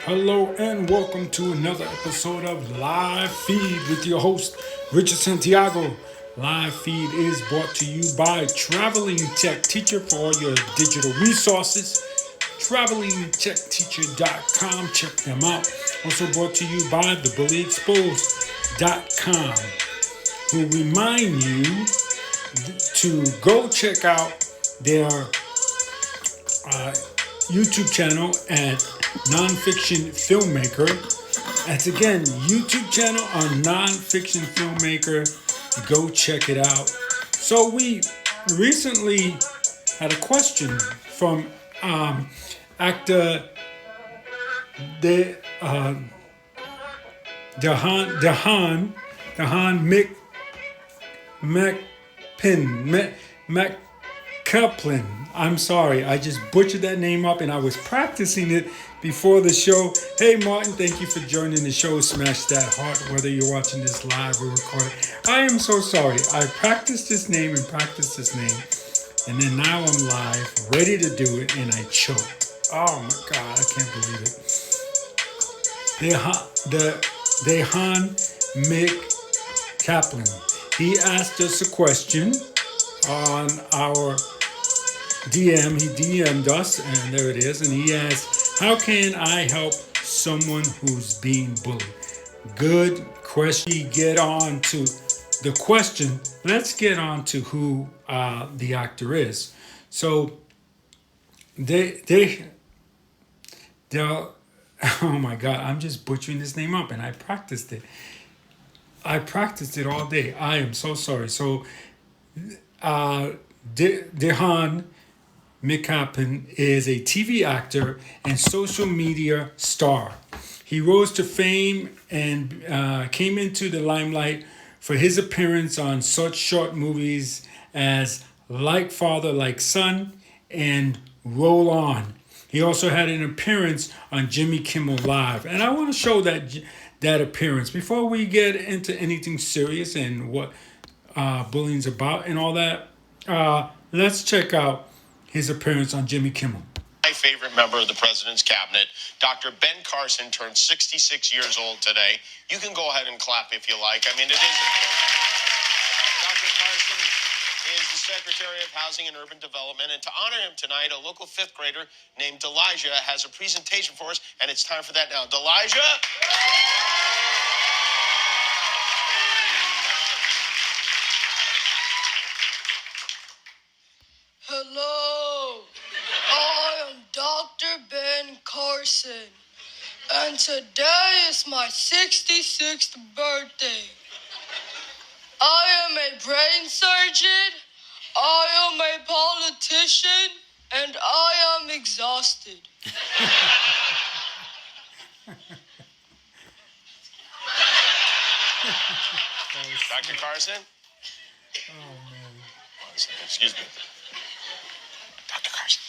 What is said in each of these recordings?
Hello and welcome to another episode of Live Feed with your host, Richard Santiago. Live Feed is brought to you by Traveling Tech Teacher for all your digital resources. TravelingTechTeacher.com. Check them out. Also brought to you by TheBullyExposed.com, who remind you to go check out their YouTube channel at Nonfiction Filmmaker. That's again YouTube channel on Nonfiction Filmmaker. Go check it out. So we recently had a question from actor Dehan McAlpin. I'm sorry, I just butchered that name up and I was practicing it before the show. Hey Martin, thank you for joining the show. Smash that heart whether you're watching this live or recorded. I am so sorry. I practiced this name and practiced this name, and then now I'm live, ready to do it, and I choked. Oh my God, I can't believe it. Dehan McAlpin. He asked us a question on our DM. He DM'd us, and there it is. And he asked, how can I help someone who's being bullied? Good question. We get on to the question. Let's get on to who the actor is. So they'll oh my God, I'm just butchering this name up, and I practiced it. I practiced it all day. I am so sorry. So Dehan McAlpin is a TV actor and social media star. He rose to fame and came into the limelight for his appearance on such short movies as Like Father, Like Son and Roll On. He also had an appearance on Jimmy Kimmel Live. And I want to show that appearance before we get into anything serious and what bullying's about and all that. Let's check out his appearance on Jimmy Kimmel. My favorite member of the president's cabinet, Dr. Ben Carson, turned 66 years old today. You can go ahead and clap if you like. I mean, it is important. Dr. Carson is the Secretary of Housing and Urban Development, and to honor him tonight, a local fifth grader named Deliljah has a presentation for us, and it's time for that now. Deliljah? Hello, I am Dr. Ben Carson, and today is my 66th birthday. I am a brain surgeon, I am a politician, and I am exhausted. Dr. Carson? Oh man. Excuse me. Dr. Carson.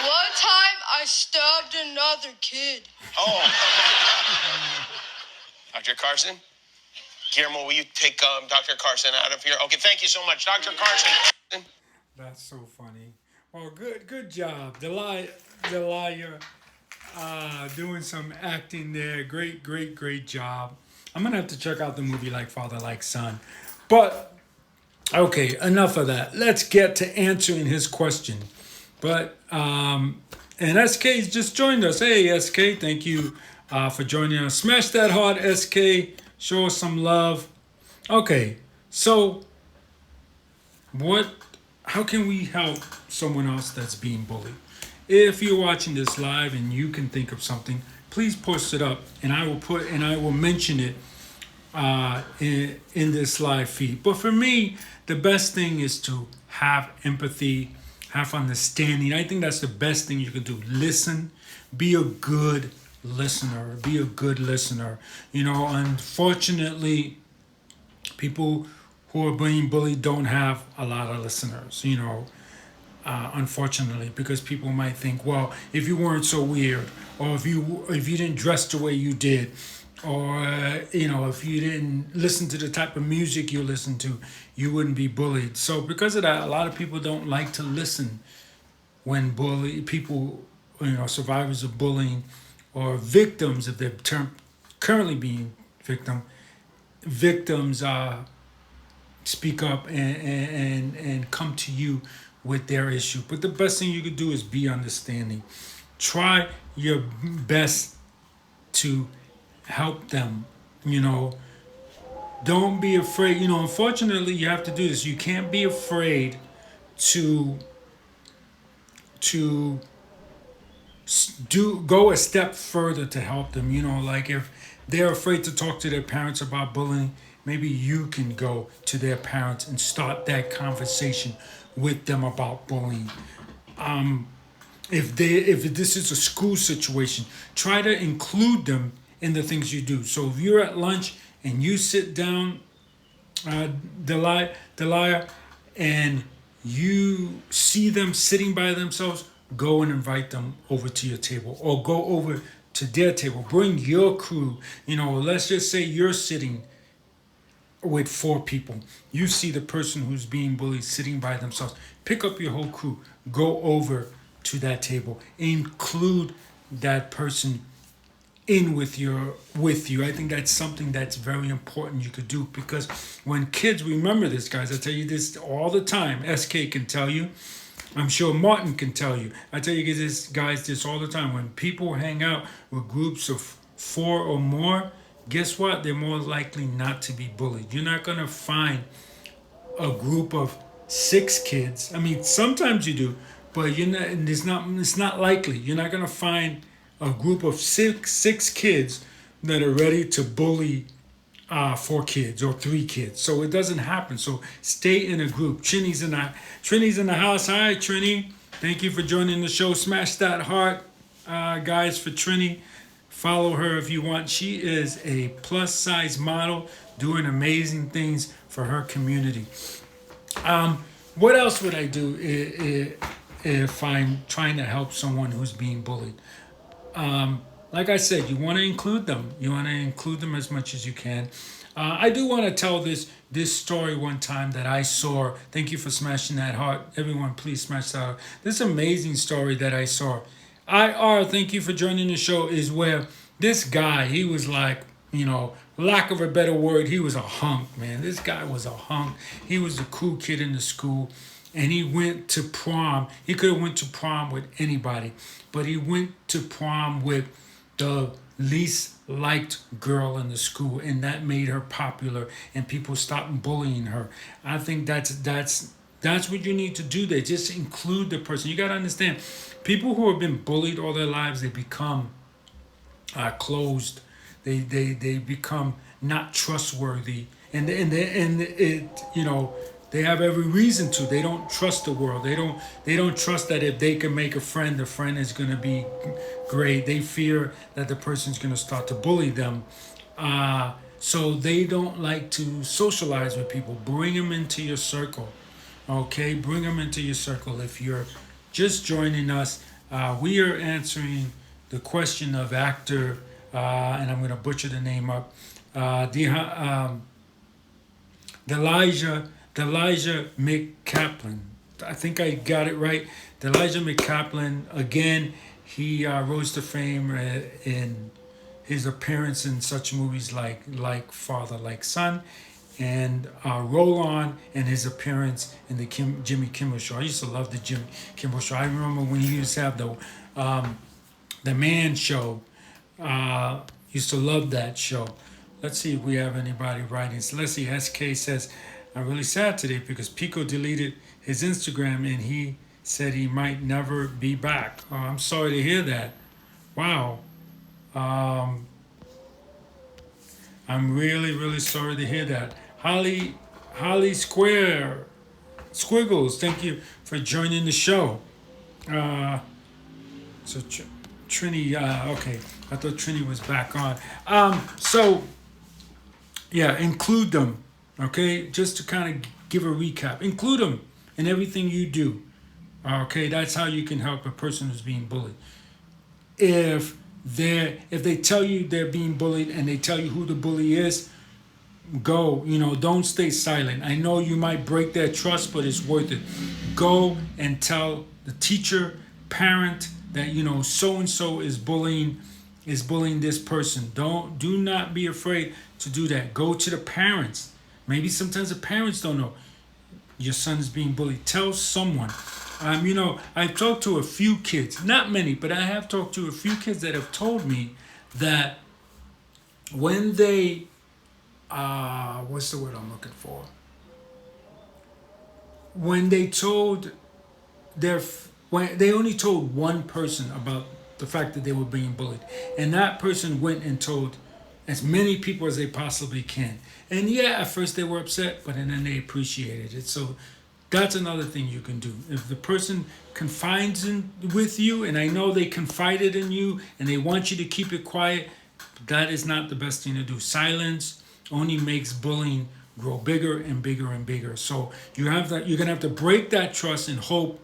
One time I stabbed another kid. Oh. Dr. Carson? Guillermo, will you take Dr. Carson out of here? Okay, thank you so much. Dr. Carson. That's so funny. Well, good job. Deliljah doing some acting there. Great job. I'm going to have to check out the movie Like Father, Like Son. But, okay, enough of that. Let's get to answering his question. But, and SK's just joined us. Hey, SK, thank you for joining us. Smash that heart, SK. Show us some love. Okay, so how can we help someone else that's being bullied? If you're watching this live and you can think of something, please post it up, and I will mention it in this live feed. But for me, the best thing is to have empathy, have understanding. I think that's the best thing you can do. Listen, be a good listener. You know, unfortunately, people who are being bullied don't have a lot of listeners, you know, unfortunately, because people might think, well, if you weren't so weird, or if you didn't dress the way you did, or you know, if you didn't listen to the type of music you listen to, you wouldn't be bullied. So because of that, a lot of people don't like to listen when survivors of bullying or victims, if they're currently being victims speak up and come to you with their issue. But the best thing you could do is be understanding. Try your best to help them. You know, don't be afraid. You know, unfortunately, you have to do this. You can't be afraid to to do go a step further to help them. You know, like if they're afraid to talk to their parents about bullying, maybe you can go to their parents and start that conversation with them about bullying. If this is a school situation, try to include them in the things you do. So if you're at lunch and you sit down, Delilah, and you see them sitting by themselves, go and invite them over to your table or go over to their table. Bring your crew. You know, let's just say you're sitting with 4 people. You see the person who's being bullied sitting by themselves. Pick up your whole crew. Go over to that table. Include that person in with you. I think that's something that's very important you could do, because when kids, remember this, guys, I tell you this all the time. SK can tell you. I'm sure Martin can tell you. I tell you guys this all the time. When people hang out with groups of 4 or more, guess what? They're more likely not to be bullied. You're not going to find a group of 6 kids. I mean, sometimes you do, but it's not likely. You're not going to find a group of six kids that are ready to bully 4 kids or 3 kids. So it doesn't happen. So stay in a group. Trini's in the house. Hi, Trini. Thank you for joining the show. Smash that heart, guys, for Trini. Follow her if you want. She is a plus size model doing amazing things for her community. What else would I do if I'm trying to help someone who's being bullied? Like I said, you want to include them. You want to include them as much as you can. I do want to tell this story one time that I saw. Thank you for smashing that heart. Everyone, please smash that heart. This amazing story that I saw. IR, thank you for joining the show, is where this guy, he was like, you know, lack of a better word, he was a hunk, man. This guy was a hunk. He was the cool kid in the school. And he went to prom. He could have went to prom with anybody, but he went to prom with the least liked girl in the school, and that made her popular, and people stopped bullying her. I think that's what you need to do there. Just include the person. You got to understand, people who have been bullied all their lives, they become closed. They become not trustworthy, and it, you know, they have every reason to. They don't trust the world. They don't trust that if they can make a friend, the friend is going to be great. They fear that the person's going to start to bully them. So they don't like to socialize with people. Bring them into your circle. Okay? Bring them into your circle. If you're just joining us, we are answering the question of actor, and I'm going to butcher the name up, Deliljah McAlpin. I think I got it right. Deliljah McAlpin, again, he rose to fame in his appearance in such movies like Father, Like Son, and Roll On, and his appearance in the Jimmy Kimmel Show. I used to love the Jimmy Kimmel Show. I remember when he used to have the Man Show. Used to love that show. Let's see if we have anybody writing. So let's see. SK says, I'm really sad today because Pico deleted his Instagram and he said he might never be back. Oh, I'm sorry to hear that. Wow. I'm really, really sorry to hear that. Holly Squiggles, thank you for joining the show. So Trini, okay. I thought Trini was back on. So, yeah, include them. Okay, just to kind of give a recap. Include them in everything you do. Okay, that's how you can help a person who's being bullied. If they tell you they're being bullied and they tell you who the bully is, go. You know, don't stay silent. I know you might break their trust, but it's worth it. Go and tell the teacher, parent that, you know, so and so is bullying is bullying this person. Do not be afraid to do that. Go to the parents. Maybe sometimes the parents don't know your son is being bullied. Tell someone. I've talked to a few kids, not many, but I have talked to a few kids that have told me that when they, what's the word I'm looking for? When they told when they only told one person about the fact that they were being bullied, and that person went and told as many people as they possibly can. And yeah, at first they were upset, but then they appreciated it. So that's another thing you can do. If the person confides with you, and I know they confided in you and they want you to keep it quiet, that is not the best thing to do. Silence only makes bullying grow bigger and bigger and bigger. So you're gonna have to break that trust and hope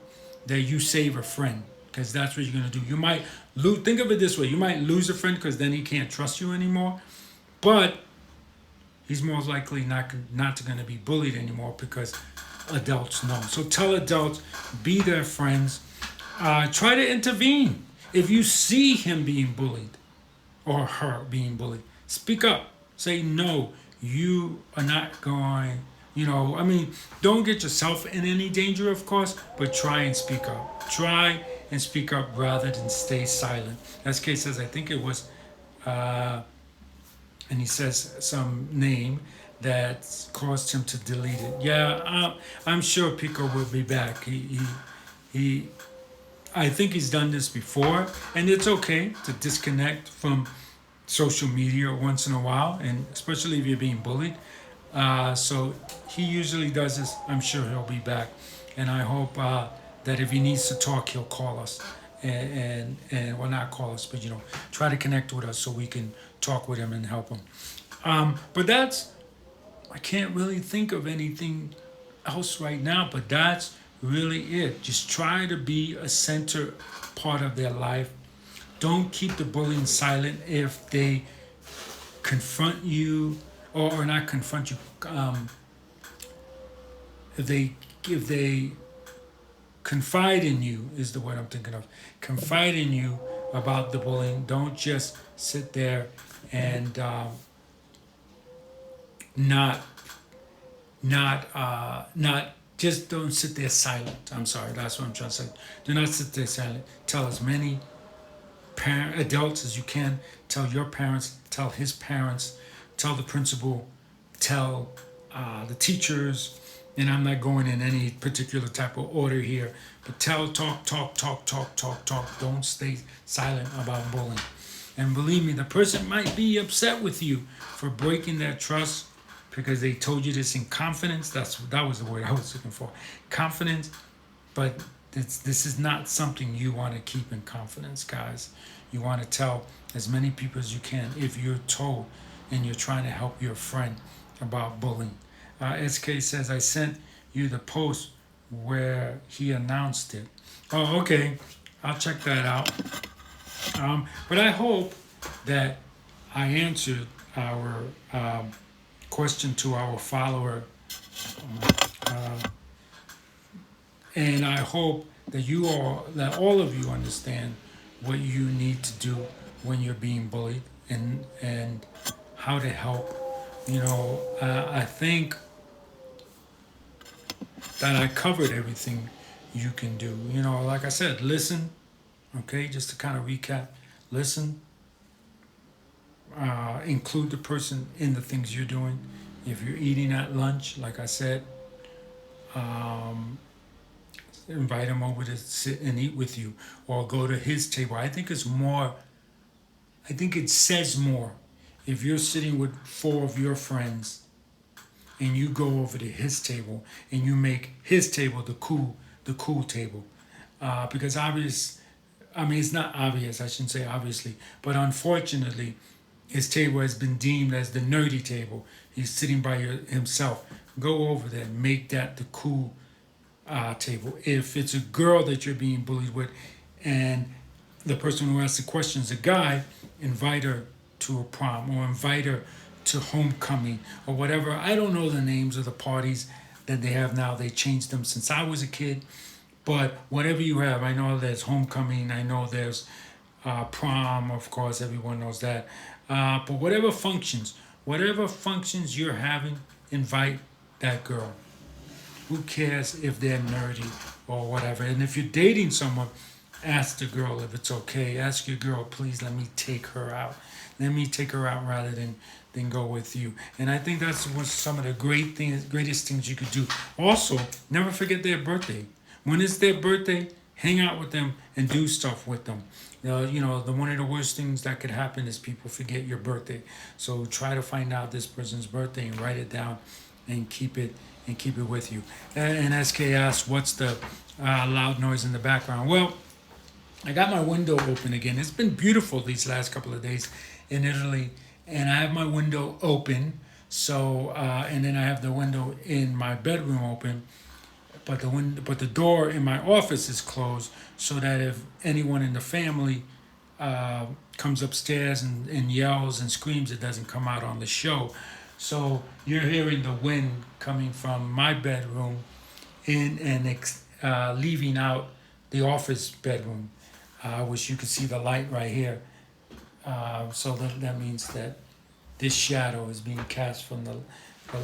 that you save a friend, because that's what you're gonna do. You might lose. Think of it this way: you might lose a friend because then he can't trust you anymore, but he's most likely not going to be bullied anymore because adults know. So tell adults, be their friends. Try to intervene if you see him being bullied or her being bullied. Speak up. Say no. You are not going. Don't get yourself in any danger, of course, but try and speak up. Try and speak up rather than stay silent. As Kay says, I think it was, and he says some name that caused him to delete it. Yeah, I'm sure Pico will be back. He I think he's done this before, and it's okay to disconnect from social media once in a while, and especially if you're being bullied. So he usually does this. I'm sure he'll be back, and I hope that if he needs to talk, he'll call us, and well, not call us, but try to connect with us so we can talk with him and help him. But I can't really think of anything else right now. But that's really it. Just try to be a center part of their life. Don't keep the bullying silent if they confront you, or not confront you. If they confide in you is the word I'm thinking of. Confide in you about the bullying. Don't just sit there and not just don't sit there silent. I'm sorry, that's what I'm trying to say. Do not sit there silent. Tell as many adults as you can. Tell your parents. Tell his parents. Tell the principal. Tell the teachers. And I'm not going in any particular type of order here, but talk. Don't stay silent about bullying. And believe me, the person might be upset with you for breaking that trust because they told you this in confidence. That was the word I was looking for. Confidence, but this is not something you want to keep in confidence, guys. You want to tell as many people as you can if you're told and you're trying to help your friend about bullying. SK says, I sent you the post where he announced it. Oh, okay. I'll check that out. But I hope that I answered our question to our follower. And I hope that all of you understand what you need to do when you're being bullied and how to help. I think that I covered everything you can do. Like I said, listen. Okay, just to kind of recap, listen. Include the person in the things you're doing. If you're eating at lunch, like I said, invite him over to sit and eat with you, or go to his table. I think it says more if you're sitting with 4 of your friends and you go over to his table and you make his table the cool table, because it's not obvious, I shouldn't say obviously, but unfortunately his table has been deemed as the nerdy table. He's sitting by himself. Go over there, make that the cool table. If it's a girl that you're being bullied with and the person who asks the question is a guy, invite her to a prom or invite her to homecoming or whatever. I don't know the names of the parties that they have now. They changed them since I was a kid. But whatever you have, I know there's homecoming. I know there's prom, of course, everyone knows that. But whatever functions you're having, invite that girl. Who cares if they're nerdy or whatever? And if you're dating someone, ask the girl if it's okay. Ask your girl, please let me take her out. Let me take her out rather than go with you. And I think that's what some of the greatest things you could do. Also, never forget their birthday. When it's their birthday, hang out with them and do stuff with them. The one of the worst things that could happen is people forget your birthday. So try to find out this person's birthday and write it down and keep it with you. And SK asked, what's the loud noise in the background? Well, I got my window open again. It's been beautiful these last couple of days in Italy, and I have my window open. So, and then I have the window in my bedroom open, but the door in my office is closed, so that if anyone in the family comes upstairs and yells and screams, it doesn't come out on the show. So you're hearing the wind coming from my bedroom in and leaving out the office bedroom, which you can see the light right here. So that means that this shadow is being cast from the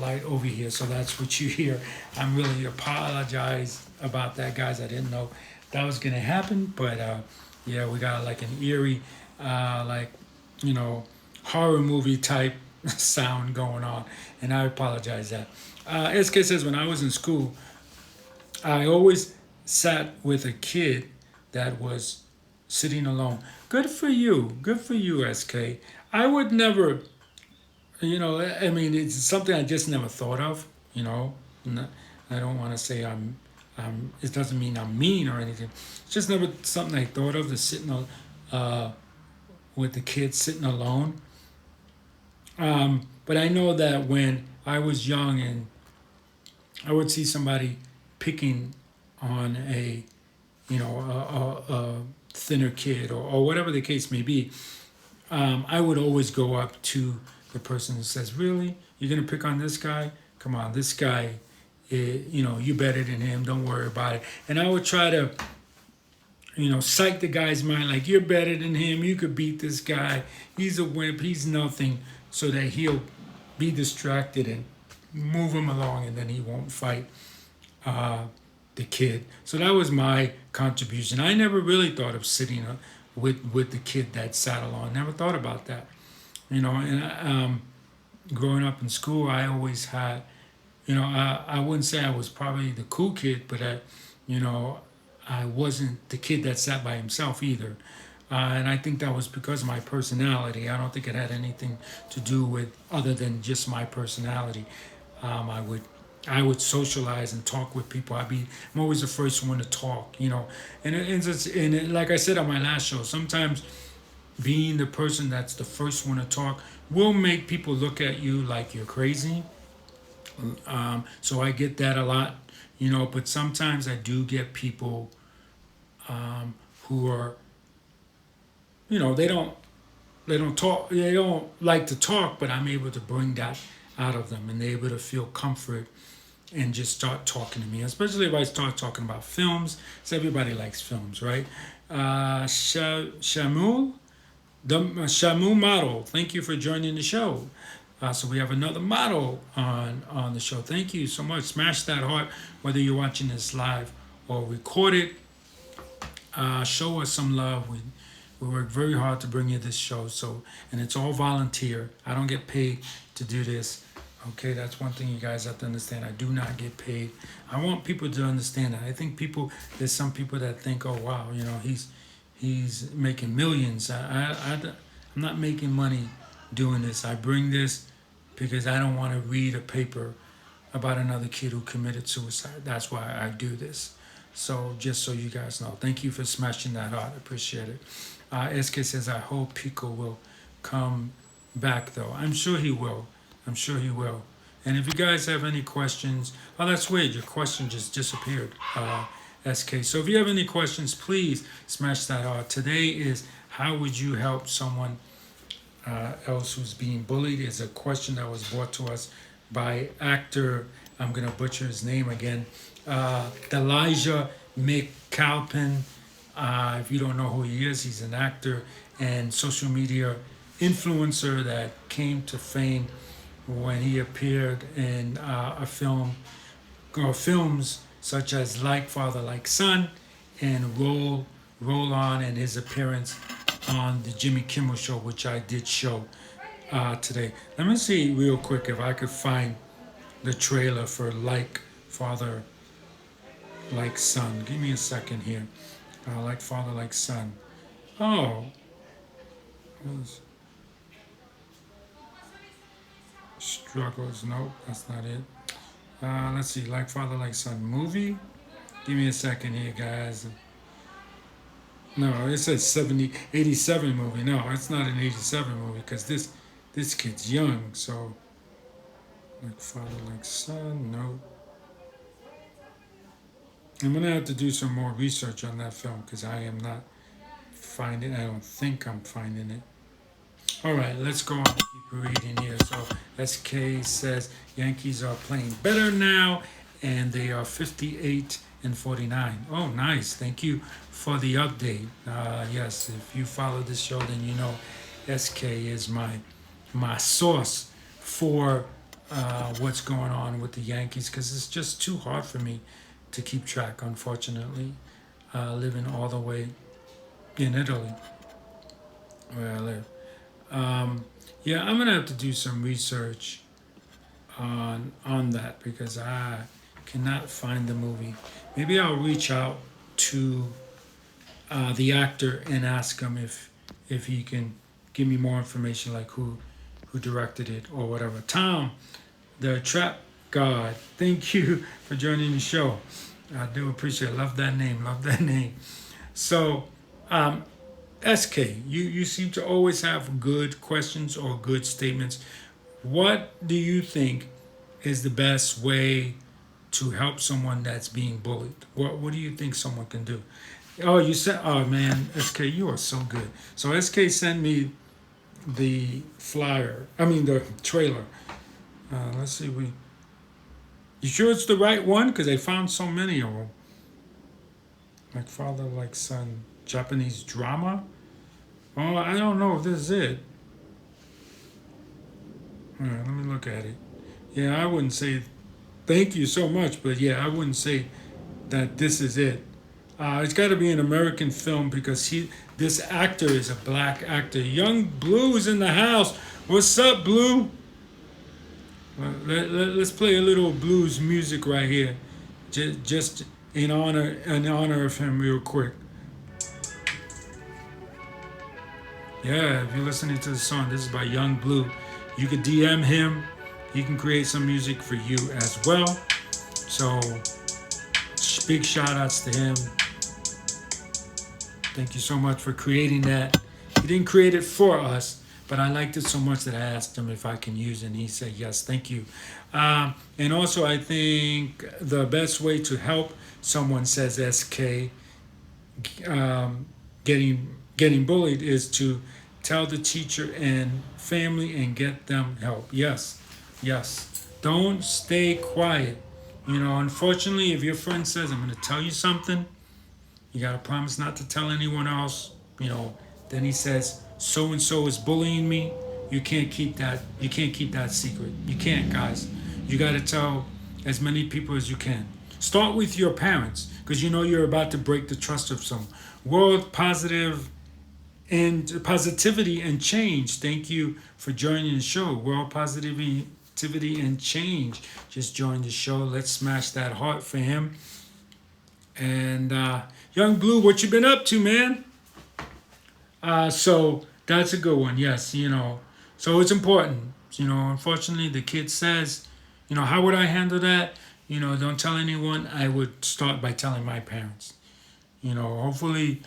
light over here. So that's what you hear. I'm really apologize about that, guys. I didn't know that was going to happen. But yeah, we got like an eerie, horror movie type sound going on. And I apologize that. SK says, when I was in school, I always sat with a kid that was sitting alone. Good for you, SK. I would never, it's something I just never thought of. I don't want to say it doesn't mean I'm mean or anything. It's just never something I thought of, to sitting with the kids sitting alone. But I know that when I was young and I would see somebody picking on a thinner kid or whatever the case may be, I would always go up to the person who says, really? You're going to pick on this guy? Come on, this guy, you're better than him. Don't worry about it. And I would try to, psych the guy's mind like, you're better than him. You could beat this guy. He's a wimp. He's nothing. So that he'll be distracted and move him along, and then he won't fight the kid. So that was my contribution. I never really thought of sitting with the kid that sat alone. Never thought about that. And growing up in school, I always had, I wouldn't say I was probably the cool kid, but I wasn't the kid that sat by himself either. And I think that was because of my personality. I don't think it had anything to do with other than just my personality. I would socialize and talk with people. I'm always the first one to talk, And like I said on my last show, sometimes being the person that's the first one to talk will make people look at you like you're crazy. So I get that a lot, But sometimes I do get people who are, they don't talk. They don't like to talk, but I'm able to bring that out of them, and they're able to feel comfort and just start talking to me. Especially if I start talking about films, because everybody likes films, right? Shamu model, thank you for joining the show. So we have another model on the show. Thank you so much. Smash that heart, whether you're watching this live or recorded. Show us some love. We work very hard to bring you this show, and it's all volunteer. I don't get paid to do this. Okay, that's one thing you guys have to understand. I do not get paid. I want people to understand that. I think there's some people that think, oh wow, he's making millions. I'm not making money doing this. I bring this because I don't want to read a paper about another kid who committed suicide. That's why I do this. So just so you guys know, thank you for smashing that heart. I appreciate it. SK says, I hope Pico will come back though. I'm sure he will. And if you guys have any questions, that's weird. Your question just disappeared, SK. So if you have any questions, please smash that heart. Today is, how would you help someone else who's being bullied? Is a question that was brought to us by actor, I'm going to butcher his name again, Deliljah McAlpin. If you don't know who he is, he's an actor and social media influencer that came to fame when he appeared in a film or films such as Like Father, Like Son and Roll On, and his appearance on the Jimmy Kimmel Show, which I did show today. Let me see real quick if I could find the trailer for Like Father, Like Son. Give me a second here. Like Father, Like Son. Oh, struggles. Nope, that's not it. Let's see. Like Father, Like Son movie. Give me a second here, guys. No, it says 87 movie. No, it's not an 87 movie because this kid's young. So, like Father, Like Son. No. I'm gonna have to do some more research on that film because I am not finding. I don't think I'm finding it. All right, let's go on. Keep reading here. So SK says Yankees are playing better now, and they are 58-49. Oh, nice. Thank you for the update. Yes, if you follow this show, then you know SK is my source for what's going on with the Yankees because it's just too hard for me to keep track, unfortunately, living all the way in Italy where I live. Yeah, I'm gonna have to do some research on that because I cannot find the movie. Maybe I'll reach out to the actor and ask him if he can give me more information, like who directed it or whatever. Tom, the Trap God, thank you for joining the show. I do appreciate it. Love that name. Love that name. So, SK, you seem to always have good questions or good statements. What do you think is the best way to help someone that's being bullied? What do you think someone can do? Oh, you said, oh man, SK, you are so good. So SK sent me the the trailer. Let's see, you sure it's the right one? Because I found so many of them. Like Father, Like Son, Japanese drama. Oh, I don't know if this is it. All right, let me look at it. Yeah, I wouldn't say thank you so much, but yeah, I wouldn't say that this is it. It's got to be an American film because this actor is a black actor. Young Blue is in the house. What's up, Blue? Let's play a little blues music right here, just in honor of him, real quick. Yeah, if you're listening to the song, this is by Young Blue. You can DM him. He can create some music for you as well. So, big shout outs to him. Thank you so much for creating that. He didn't create it for us, but I liked it so much that I asked him if I can use it, and he said yes, thank you. And also, I think the best way to help someone, says SK, getting bullied is to tell the teacher and family and get them help. Yes. Don't stay quiet. Unfortunately, if your friend says, I'm going to tell you something, you got to promise not to tell anyone else. Then he says, so and so is bullying me. You can't keep that secret. You can't, guys. You got to tell as many people as you can. Start with your parents, because you're about to break the trust of some. World Positive and Positivity and Change. Thank you for joining the show. World Positivity and Change just joined the show. Let's smash that heart for him. And Young Blue, what you been up to, man? So that's a good one. Yes, So it's important. Unfortunately, the kid says, how would I handle that? Don't tell anyone. I would start by telling my parents. Hopefully,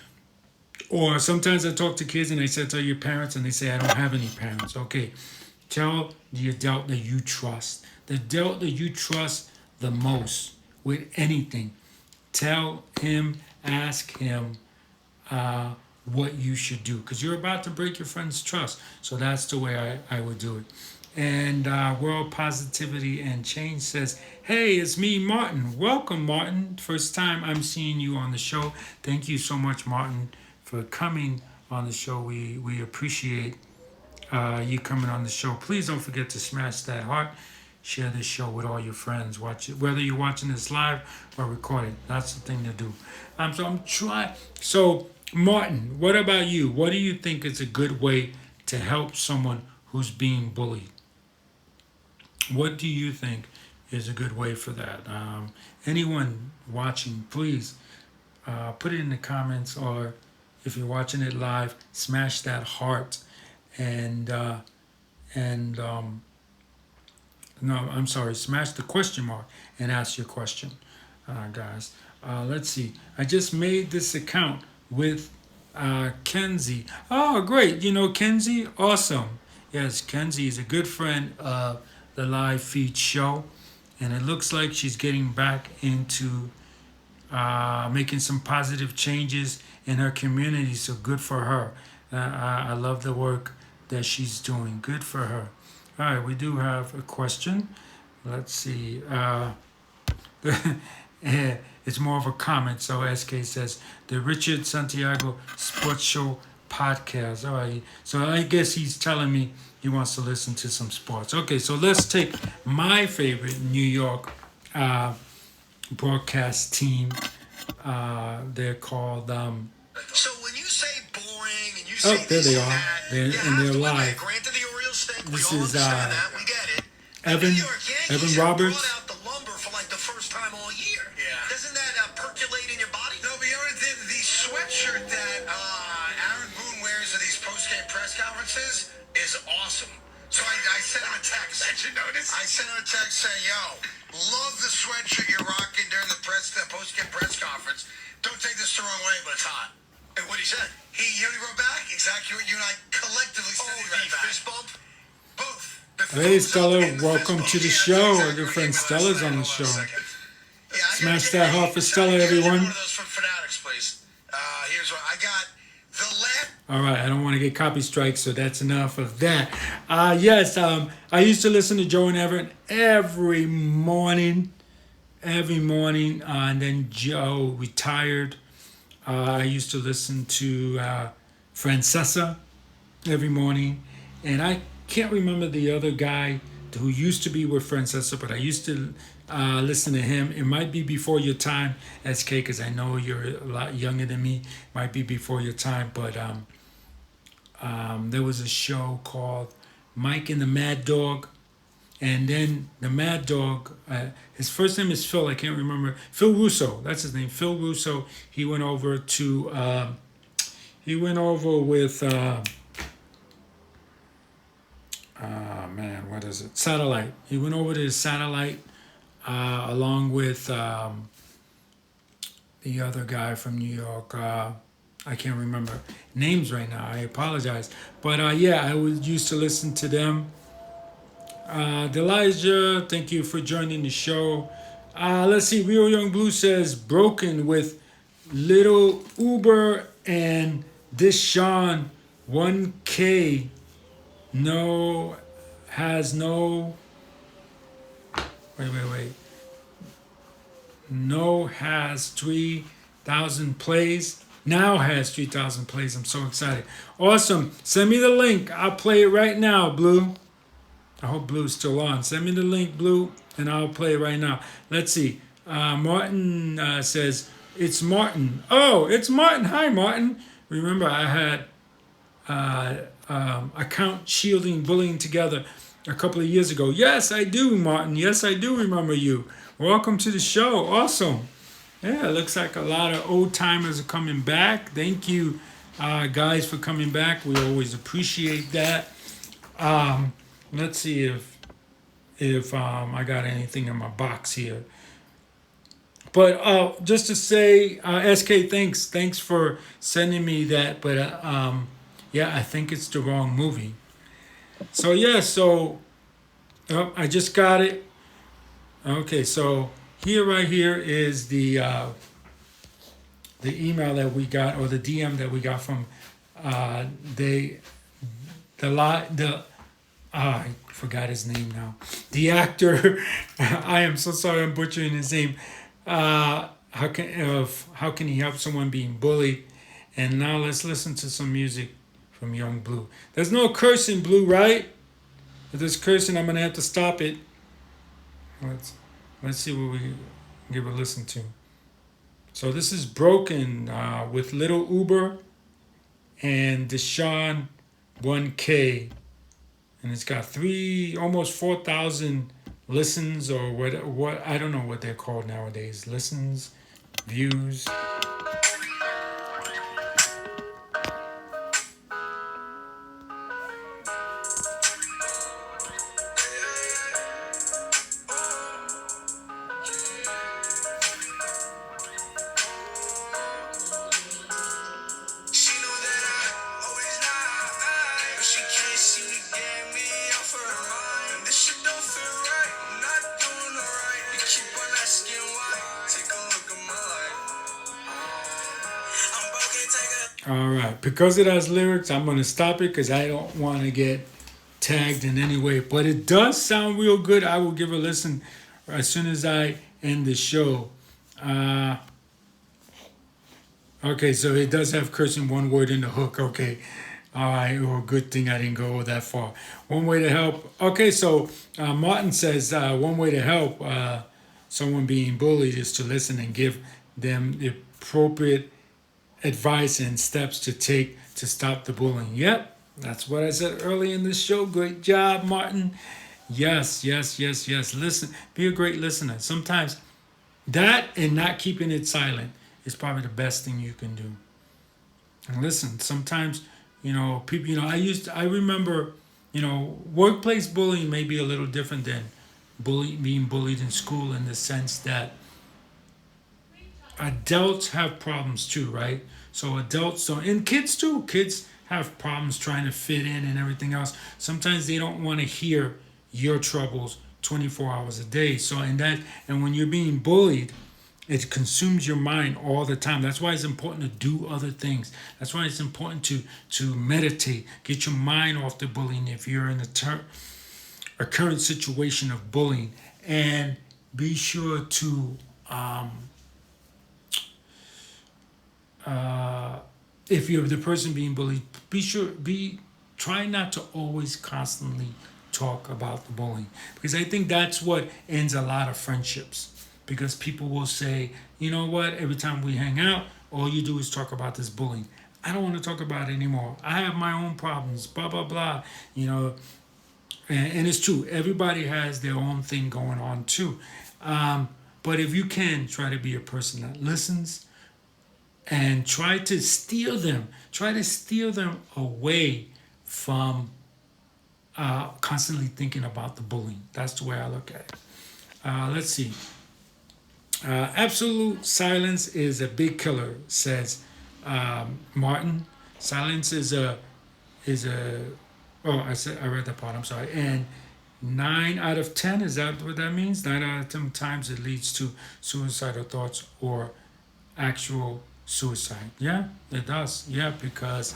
or sometimes I talk to kids and I say, tell your parents, and they say, I don't have any parents. Okay, tell the adult that you trust. The adult that you trust the most with anything. Tell him, ask him what you should do, because you're about to break your friend's trust. So that's the way I would do it. And World Positivity and Change says, "Hey, it's me, Martin. Welcome, Martin. First time I'm seeing you on the show. Thank you so much, Martin, for coming on the show. We appreciate you coming on the show. Please don't forget to smash that heart. Share this show with all your friends. Watch it, whether you're watching this live or recorded. That's the thing to do. So I'm trying. So Martin, what about you? What do you think is a good way to help someone who's being bullied? What do you think is a good way for that? Anyone watching, please put it in the comments, or if you're watching it live, smash that heart and no, I'm sorry, smash the question mark and ask your question, guys. Let's see. I just made this account with Kenzie. Oh, great. You know Kenzie? Awesome. Yes, Kenzie is a good friend of the live feed show, and it looks like she's getting back into making some positive changes in her community, so good for her. I love the work that she's doing. Good for her. All right, we do have a question. Let's see. It's more of a comment. So SK says, the Richard Santiago Sports Show podcast. All right. So I guess he's telling me he wants to listen to some sports. Okay, so let's take my favorite New York broadcast team. They're called... So when you say boring and you say there they are. They're live. Granted, the Orioles stink. This We all is understand that. We get it. Evan The New York Yankees have Roberts. brought out the lumber for like the first time all year. Yeah. Doesn't that percolate in your body? No, but you know what? The sweatshirt that Aaron Boone wears at these post-game press conferences is awesome. So I sent him a text. Did you notice? I sent him a text saying, "Yo, love the sweatshirt you're rocking during the post-game press conference. Don't take this the wrong way, but it's hot." And what he said? He wrote back exactly what you and I collectively said. The fist bump? Both. Hey Stella, welcome to the show. Your friend Stella's on the show. Smash that heart for Stella, everyone. One of those from Fanatics, please. Here's what I got. The left. All right, I don't want to get copy strikes, so that's enough of that. Yes, I used to listen to Joe and Everett every morning, and then Joe retired. I used to listen to Francesa every morning, and I can't remember the other guy who used to be with Francesa, but I used to listen to him. It might be before your time, SK, because I know you're a lot younger than me. Might be before your time, but there was a show called Mike and the Mad Dog, and then the Mad Dog, his first name is Phil, I can't remember. Phil Russo, that's his name, Phil Russo. He went over with, what is it? Satellite. He went over to Satellite along with the other guy from New York. I can't remember names right now. I apologize. But I used to listen to them. Deliljah, thank you for joining the show. Let's see. Real Young Blue says broken with Little Uber and Deshaun 1K. Has 3,000 plays. Now has 3,000 plays. I'm so excited. Awesome. Send me the link. I'll play it right now, Blue. I hope Blue's still on. Send me the link, Blue, and I'll play it right now. Let's see. Martin says, it's Martin. Oh, it's Martin. Hi, Martin. Remember, I had account shielding bullying together a couple of years ago. Yes, I do, Martin. Yes, I do remember you. Welcome to the show. Awesome. Yeah, it looks like a lot of old timers are coming back. Thank you, guys, for coming back. We always appreciate that. Let's see if I got anything in my box here. But just to say, SK, thanks for sending me that. But I think it's the wrong movie. So I just got it. Okay, so right here is the email that we got, or the DM that we got from I forgot his name now. The actor, I am so sorry I'm butchering his name. How can he help someone being bullied? And now let's listen to some music from Young Blue. There's no cursing, Blue, right? If there's cursing, I'm gonna have to stop it. Let's see what we give a listen to. So this is Broken with Little Uber and Deshaun 1K, and it's got almost 4,000 listens, or what I don't know what they're called nowadays. Listens, views. All right, because it has lyrics, I'm going to stop it because I don't want to get tagged in any way. But it does sound real good. I will give a listen as soon as I end the show. Okay, so it does have cursing, one word in the hook. Okay, all right, well, good thing I didn't go that far. One way to help. Okay, so Martin says one way to help someone being bullied is to listen and give them the appropriate advice and steps to take to stop the bullying. Yep, that's what I said early in the show. Great job, Martin. Yes. Listen, be a great listener. Sometimes that and not keeping it silent is probably the best thing you can do. And listen, sometimes, people, I remember, workplace bullying may be a little different than being bullied in school, in the sense that adults have problems too, right? So adults don't, and kids too. Kids have problems trying to fit in and everything else. Sometimes they don't want to hear your troubles 24 hours a day. So and when you're being bullied, it consumes your mind all the time. That's why it's important to do other things. That's why it's important to meditate, get your mind off the bullying if you're in a current situation of bullying, and be sure to if you're the person being bullied, try not to always constantly talk about the bullying, because I think that's what ends a lot of friendships, because people will say, you know what, every time we hang out, all you do is talk about this bullying. I don't want to talk about it anymore. I have my own problems, blah, blah, blah, and it's true. Everybody has their own thing going on too. But if you can, try to be a person that listens, and try to steer them away from constantly thinking about the bullying. That's the way I look at it. Let's see. Absolute silence is a big killer, says Martin. Silence is a. Oh, I read that part. I'm sorry. And 9 out of 10, is that what that means? 9 out of 10 times it leads to suicidal thoughts or actual suicide. Yeah, it does. Yeah, because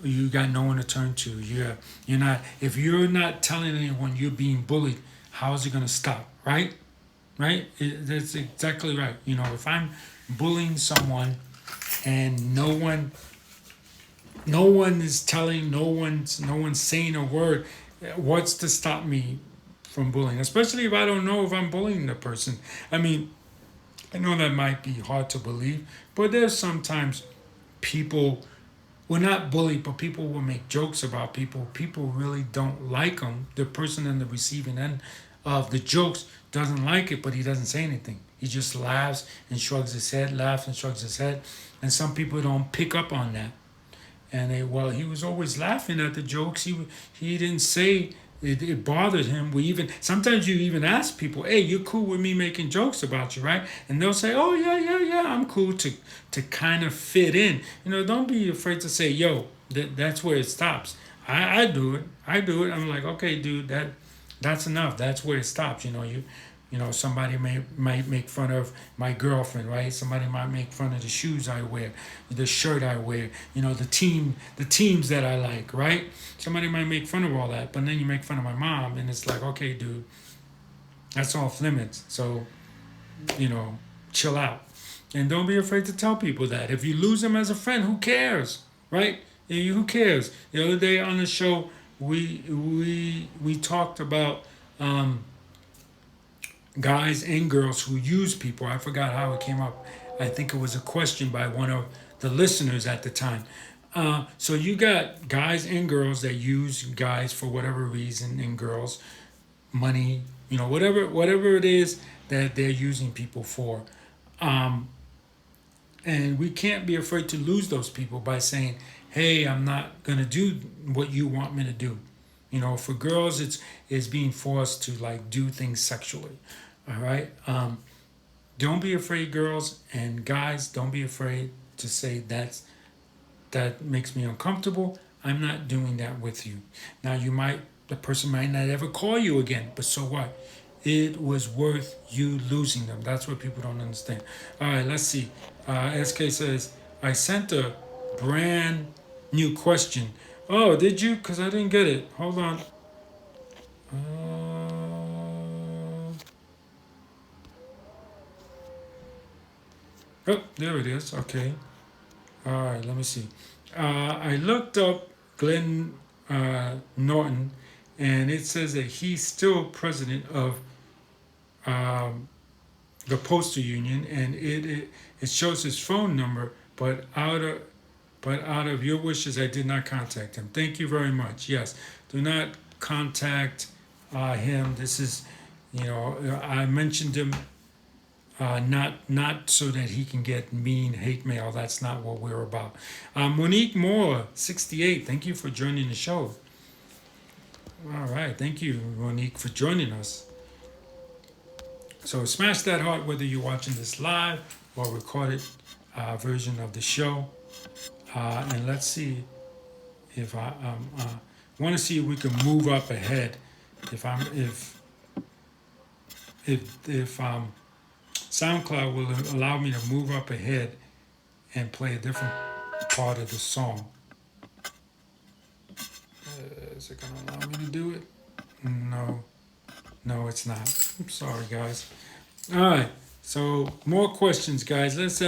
you got no one to turn to. You're not. If you're not telling anyone you're being bullied, how is it going to stop? Right? That's exactly right. If I'm bullying someone and no one is telling, no one's saying a word, what's to stop me from bullying? Especially if I don't know if I'm bullying the person. I mean, I know that might be hard to believe, but there's sometimes people, well, not bullied, but people will make jokes about people. People really don't like them. The person in the receiving end of the jokes doesn't like it, but he doesn't say anything. He just laughs and shrugs his head, and some people don't pick up on that. And he was always laughing at the jokes. He didn't say it bothered him. Sometimes you even ask people, hey, you're cool with me making jokes about you, right? And they'll say, oh, yeah, I'm cool, to kind of fit in. Don't be afraid to say, yo, that's where it stops. I do it. I'm like, okay, dude, that's enough. That's where it stops. You know, somebody might make fun of my girlfriend, right? Somebody might make fun of the shoes I wear, the shirt I wear, you know, the teams that I like, right? Somebody might make fun of all that, but then you make fun of my mom, and it's like, okay, dude, that's off limits. So, you know, chill out, and don't be afraid to tell people that. If you lose them as a friend, who cares, right? Who cares? The other day on the show, we talked about. Guys and girls who use people. I forgot how it came up. I think it was a question by one of the listeners at the time. So you got guys and girls that use guys for whatever reason, and girls, money, you know, whatever it is that they're using people for. Um, and we can't be afraid to lose those people by saying, "Hey, I'm not gonna do what you want me to do." You know, for girls, it's being forced to like do things sexually. All right. Don't be afraid, girls, and guys. Don't be afraid to say that makes me uncomfortable. I'm not doing that with you. Now, the person might not ever call you again, but so what? It was worth you losing them. That's what people don't understand. All right, let's see. SK says, I sent a brand new question. Oh, did you? Because I didn't get it. Hold on. Oh, there it is. Okay. All right, let me see. I looked up Glenn Norton, and it says that he's still president of um, the postal union, and it shows his phone number, but out of your wishes, I did not contact him. Thank you very much. Yes, do not contact him. This is, I mentioned him not so that he can get mean hate mail. That's not what we're about. Monique Moore, 68. Thank you for joining the show. All right, thank you, Monique, for joining us. So smash that heart whether you're watching this live or recorded version of the show. And let's see if I want to see if we can move up ahead. If SoundCloud will allow me to move up ahead and play a different part of the song. Is it going to allow me to do it? No, it's not. I'm sorry, guys. All right. So more questions, guys. Let's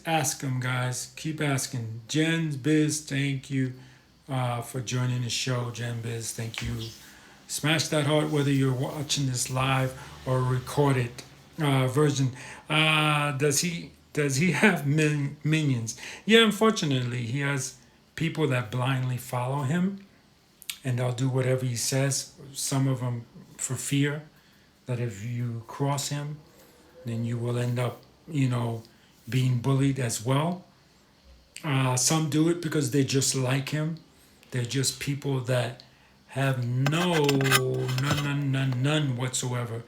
ask them, guys. Keep asking. Jen Biz, thank you for joining the show. Jen Biz, thank you. Smash that heart whether you're watching this live or recorded version. Does he have minions? Yeah, unfortunately, he has people that blindly follow him, and they'll do whatever he says. Some of them for fear that if you cross him, then you will end up, being bullied as well. Some do it because they just like him. They're just people that have none whatsoever.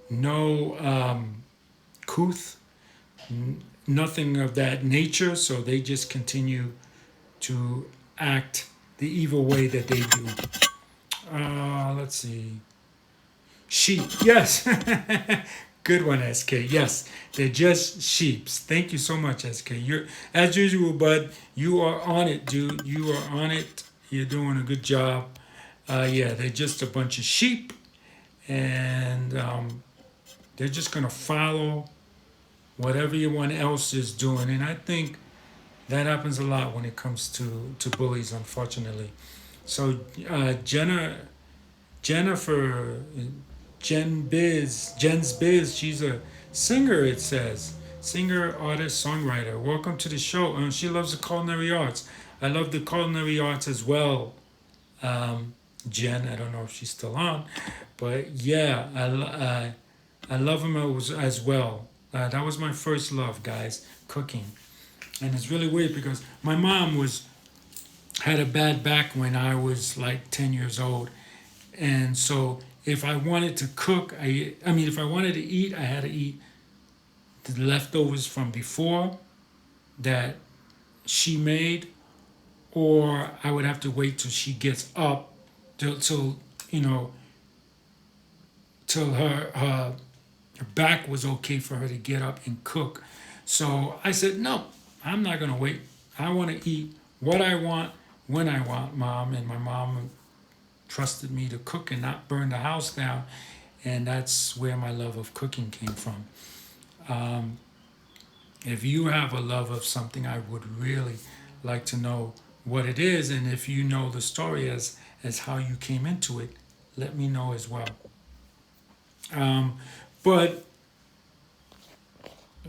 No couth, nothing of that nature. So they just continue to act the evil way that they do. Let's see. Sheep. Yes. Good one, SK. Yes, they're just sheeps. Thank you so much, SK. You're, as usual, bud, you are on it, dude. You are on it. You're doing a good job. Yeah, they're just a bunch of sheep, and they're just going to follow whatever everyone else is doing. And I think that happens a lot when it comes to bullies, unfortunately. So Jennifer, Jen's Biz, she's a singer, it says. Singer, artist, songwriter. Welcome to the show. She loves the culinary arts. I love the culinary arts as well. Jen, I don't know if she's still on, but yeah, I love him as well. That was my first love, guys, cooking. And it's really weird because my mom had a bad back when I was like 10 years old. And so if I wanted to cook, if I wanted to eat, I had to eat the leftovers from before that she made, or I would have to wait till she gets up till till her back was okay for her to get up and cook. So I said, no, I'm not gonna wait. I want to eat what I want when I want, Mom. And my mom trusted me to cook and not burn the house down, and that's where my love of cooking came from. Um, if you have a love of something, I would really like to know what it is, and if you know the story as how you came into it, let me know as well. Um, but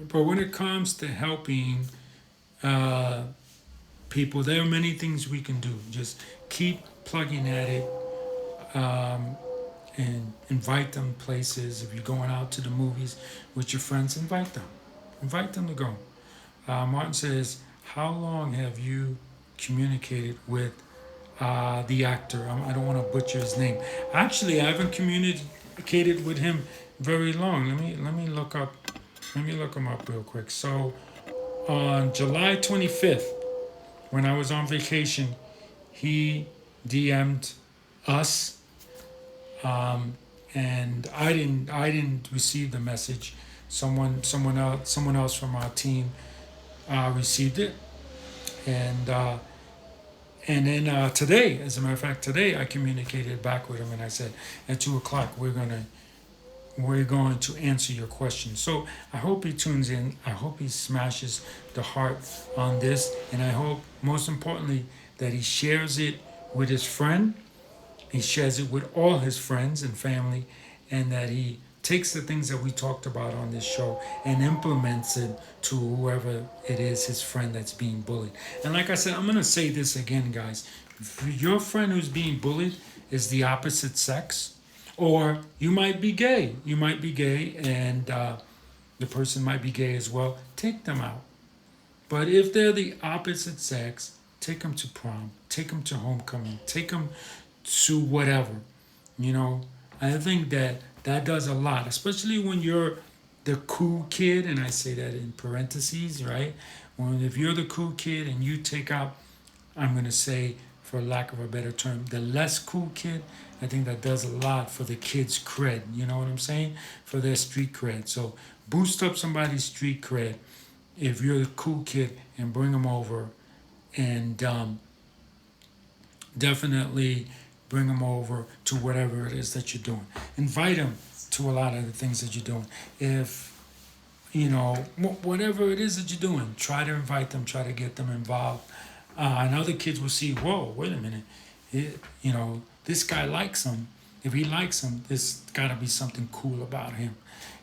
but when it comes to helping uh, people, there are many things we can do. Just keep plugging at it, um, and invite them places. If you're going out to the movies with your friends, invite them. Invite them to go. Martin says, how long have you communicated with the actor? I don't want to butcher his name. Actually, I haven't communicated with him very long. Let me look up. Let me look him up real quick. So on July 25th, when I was on vacation, he DM'd us, and I didn't receive the message. Someone else from our team received it, and and then today, as a matter of fact, today I communicated back with him and I said, at 2 o'clock we're going to answer your question. So I hope he tunes in. I hope he smashes the heart on this, and I hope, most importantly, that he shares it with his friend. He shares it with all his friends and family, and that he takes the things that we talked about on this show and implements it to whoever it is, his friend that's being bullied. And like I said, I'm going to say this again, guys. If your friend who's being bullied is the opposite sex, or you might be gay. You might be gay, and the person might be gay as well. Take them out. But if they're the opposite sex, take them to prom. Take them to homecoming. Take them to whatever. You know, I think that does a lot, especially when you're the cool kid, and I say that in parentheses, right? If you're the cool kid and you take out, I'm going to say, for lack of a better term, the less cool kid, I think that does a lot for the kid's cred. You know what I'm saying? For their street cred. So boost up somebody's street cred if you're the cool kid, and bring them over, and definitely bring them over to whatever it is that you're doing. Invite them to a lot of the things that you're doing. If, whatever it is that you're doing, try to invite them, try to get them involved. And other kids will see, whoa, wait a minute. This guy likes him. If he likes him, there's got to be something cool about him.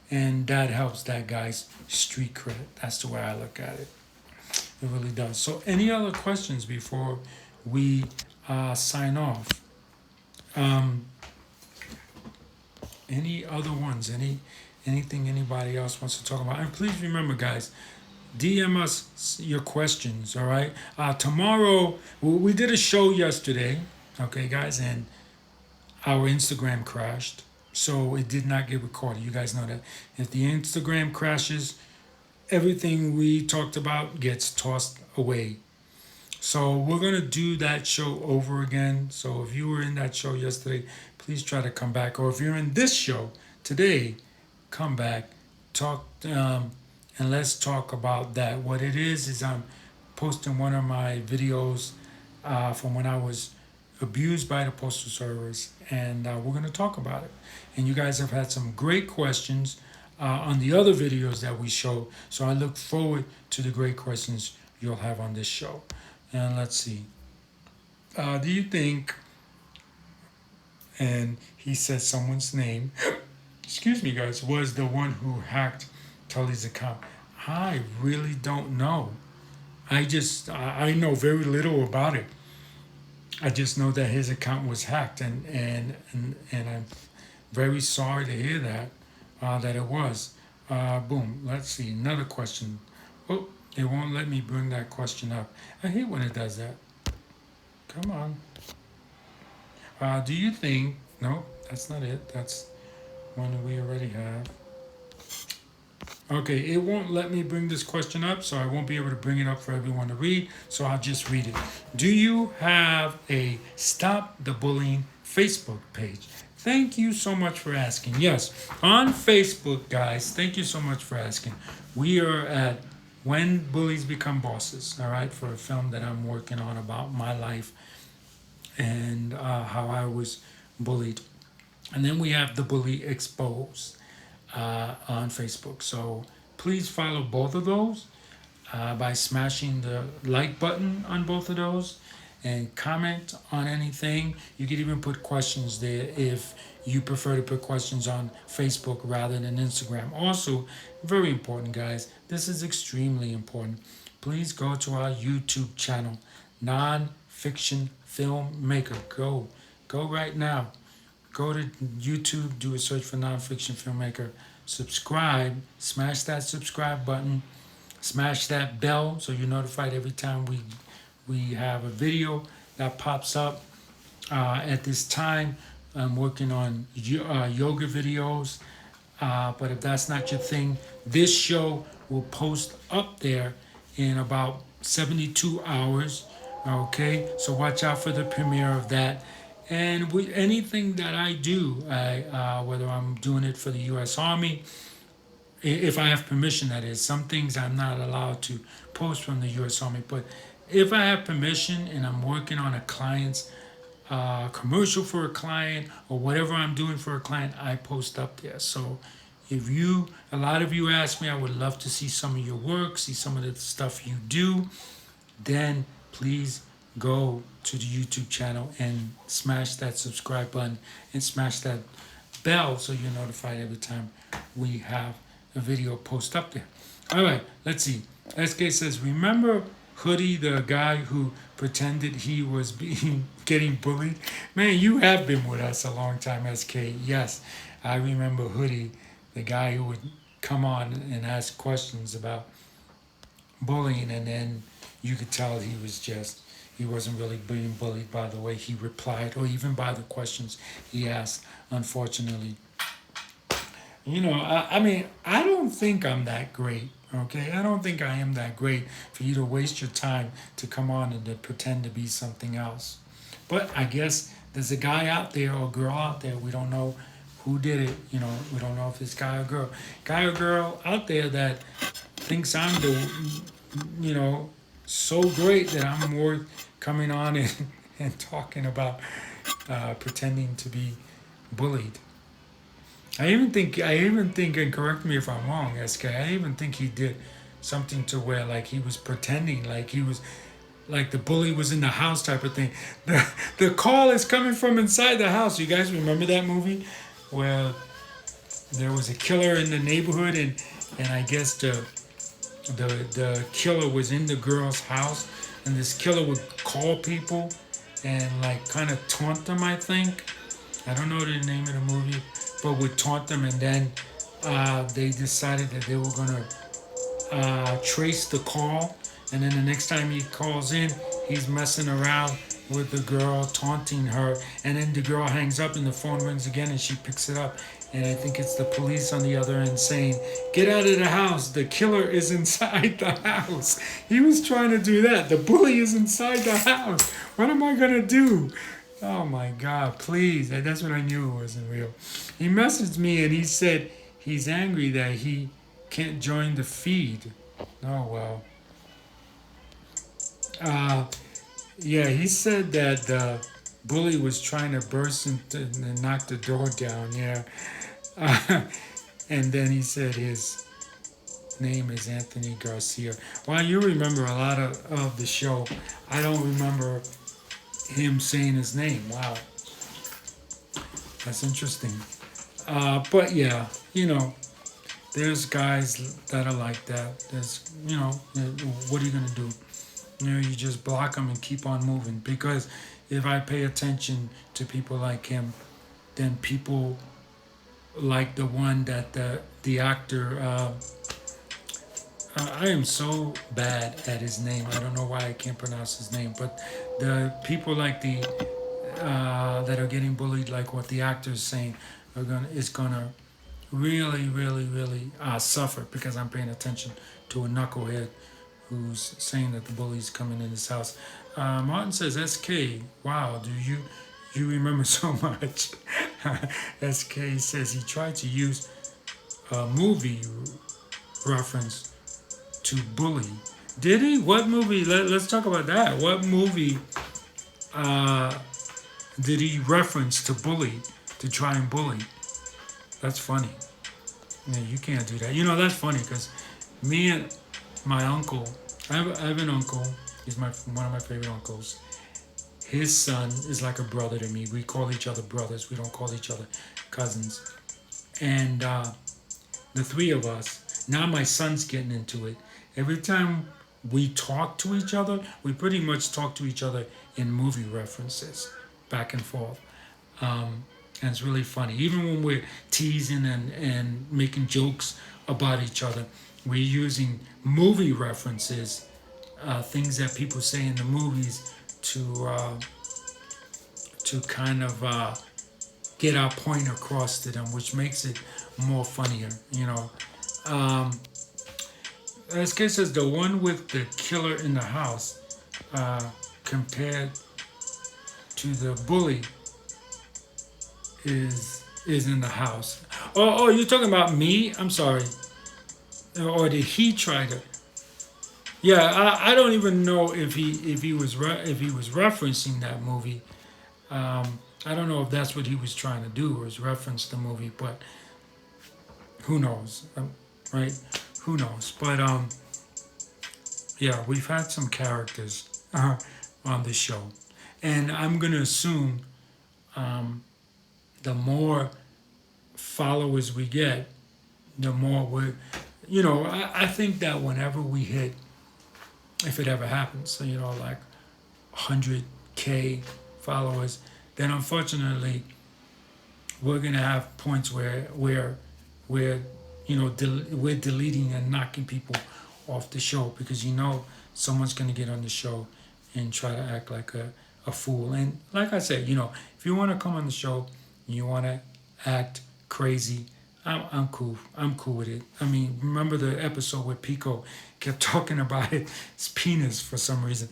And that helps that guy's street cred. That's the way I look at it. It really does. So any other questions before we sign off? Any other ones? Anything anybody else wants to talk about? And please remember, guys, DM us your questions, all right? Tomorrow, we did a show yesterday, okay, guys, and our Instagram crashed, so it did not get recorded. You guys know that. If the Instagram crashes, everything we talked about gets tossed away. So we're going to do that show over again. So if you were in that show yesterday, please try to come back. Or if you're in this show today, come back, talk, and let's talk about that. What it is I'm posting one of my videos from when I was abused by the Postal Service, and we're going to talk about it. And you guys have had some great questions on the other videos that we show, so I look forward to the great questions you'll have on this show. And let's see. Do you think, and he said someone's name, excuse me, guys, was the one who hacked Tully's account? I really don't know. I know very little about it. I just know that his account was hacked, and I'm very sorry to hear that it was. Boom. Let's see. Another question. Oh, it won't let me bring that question up. I hate when it does that. Come on. Do you think... No, that's not it. That's one we already have. Okay, it won't let me bring this question up, so I won't be able to bring it up for everyone to read, so I'll just read it. Do you have a Stop the Bullying Facebook page? Thank you so much for asking. Yes, on Facebook, guys, thank you so much for asking. We are at When Bullies Become Bosses, all right, for a film that I'm working on about my life and how I was bullied. And then we have The Bully Exposed on Facebook. So please follow both of those by smashing the like button on both of those and comment on anything. You could even put questions there if you prefer to put questions on Facebook rather than Instagram. Also, very important, guys, this is extremely important. Please go to our YouTube channel, Non-Fiction Filmmaker. Go right now. Go to YouTube, do a search for Non-Fiction Filmmaker. Subscribe, smash that subscribe button. Smash that bell so you're notified every time we have a video that pops up. At this time, I'm working on yoga videos. But if that's not your thing, this show will post up there in about 72 hours. Okay, so watch out for the premiere of that. And anything that I do, whether I'm doing it for the U.S. Army, if I have permission, that is. Some things I'm not allowed to post from the U.S. Army, but if I have permission and I'm working on a client's commercial for a client or whatever I'm doing for a client, I post up there. So if a lot of you ask me, I would love to see some of your work, see some of the stuff you do, then please go to the YouTube channel and smash that subscribe button and smash that bell so you're notified every time we have a video post up there. All right, let's see. SK says, remember Hoodie, the guy who pretended he was getting bullied? Man, you have been with us a long time, SK. Yes, I remember Hoodie, the guy who would come on and ask questions about bullying, and then you could tell he wasn't really being bullied by the way he replied or even by the questions he asked, unfortunately. I mean, I don't think I'm that great, okay? I don't think I am that great for you to waste your time to come on and to pretend to be something else. But I guess there's a guy out there or girl out there, we don't know who did it, we don't know if it's guy or girl out there that thinks I'm so great that I'm worth coming on and talking about pretending to be bullied. I even think, and correct me if I'm wrong, SK, I even think he did something to where, like, he was pretending like he was, like the bully was in the house type of thing. The call is coming from inside the house. You guys remember that movie where there was a killer in the neighborhood and I guess the killer was in the girl's house, and this killer would call people and like kind of taunt them, I think. I don't know the name of the movie, but would taunt them, and then they decided that they were gonna trace the call, and then the next time he calls in, he's messing around with the girl, taunting her, and then the girl hangs up and the phone rings again and she picks it up, and I think it's the police on the other end saying, "Get out of the house, the killer is inside the house." He was trying to do that. The bully is inside the house. What am I gonna do? Oh my God, please. That's what I knew it wasn't real. He messaged me and he said he's angry that he can't join the feed. Oh, well. Yeah, he said that the bully was trying to burst into and knock the door down, yeah. And then he said his name is Anthony Garcia. Well, you remember a lot of the show. I don't remember him saying his name. Wow. That's interesting. But yeah, there's guys that are like that. There's, what are you going to do? You just block them and keep on moving. Because if I pay attention to people like him, then people like the one that the actor, I am so bad at his name. I don't know why I can't pronounce his name. But the people like that are getting bullied, like what the actor is saying, is gonna really, really, really suffer, because I'm paying attention to a knucklehead who's saying that the bully's coming in his house. Martin says, SK, wow, do you remember so much? SK says he tried to use a movie reference to bully. Did he? What movie? Let's talk about that. What movie did he reference to bully, to try and bully? That's funny. Yeah, you can't do that. You know, that's funny because me and my uncle, I have an uncle. He's one of my favorite uncles. His son is like a brother to me. We call each other brothers. We don't call each other cousins. And the three of us, now my son's getting into it. Every time we talk to each other, we pretty much talk to each other in movie references, back and forth. And it's really funny. Even when we're teasing and making jokes about each other, we're using movie references, things that people say in the movies to kind of get our point across to them, which makes it more funnier, you know. SK says the one with the killer in the house compared to the bully is in the house. Oh, you're talking about me? I'm sorry. Or did he try to? Yeah, I don't even know if he was referencing that movie. I don't know if that's what he was trying to do, was reference the movie, but who knows, right? Who knows? But yeah, we've had some characters on the show, and I'm gonna assume the more followers we get, the more we're, you know, I think that whenever we hit, if it ever happens, so, you know, like 100K followers, then unfortunately we're gonna have points where you know, we're deleting and knocking people off the show, because you know someone's gonna get on the show and try to act like a fool. And like I said, you know, if you want to come on the show and you want to act crazy, I'm cool. I'm cool with it. I mean, remember the episode where Pico kept talking about his penis for some reason?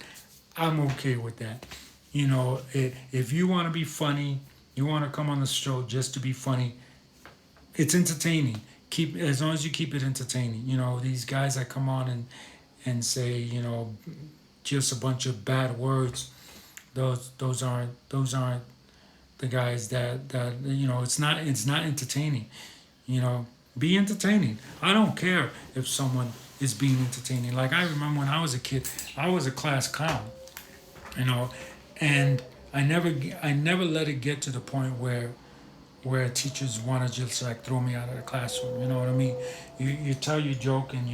I'm okay with that. You know, if you want to be funny, you want to come on the show just to be funny, it's entertaining. As long as you keep it entertaining. You know, these guys that come on and say, you know, just a bunch of bad words, those aren't the guys that you know, it's not entertaining. You know, be entertaining. I don't care if someone is being entertaining. Like, I remember when I was a kid, I was a class clown, you know, and I never let it get to the point where teachers want to just like throw me out of the classroom. You know what I mean? You tell your joke and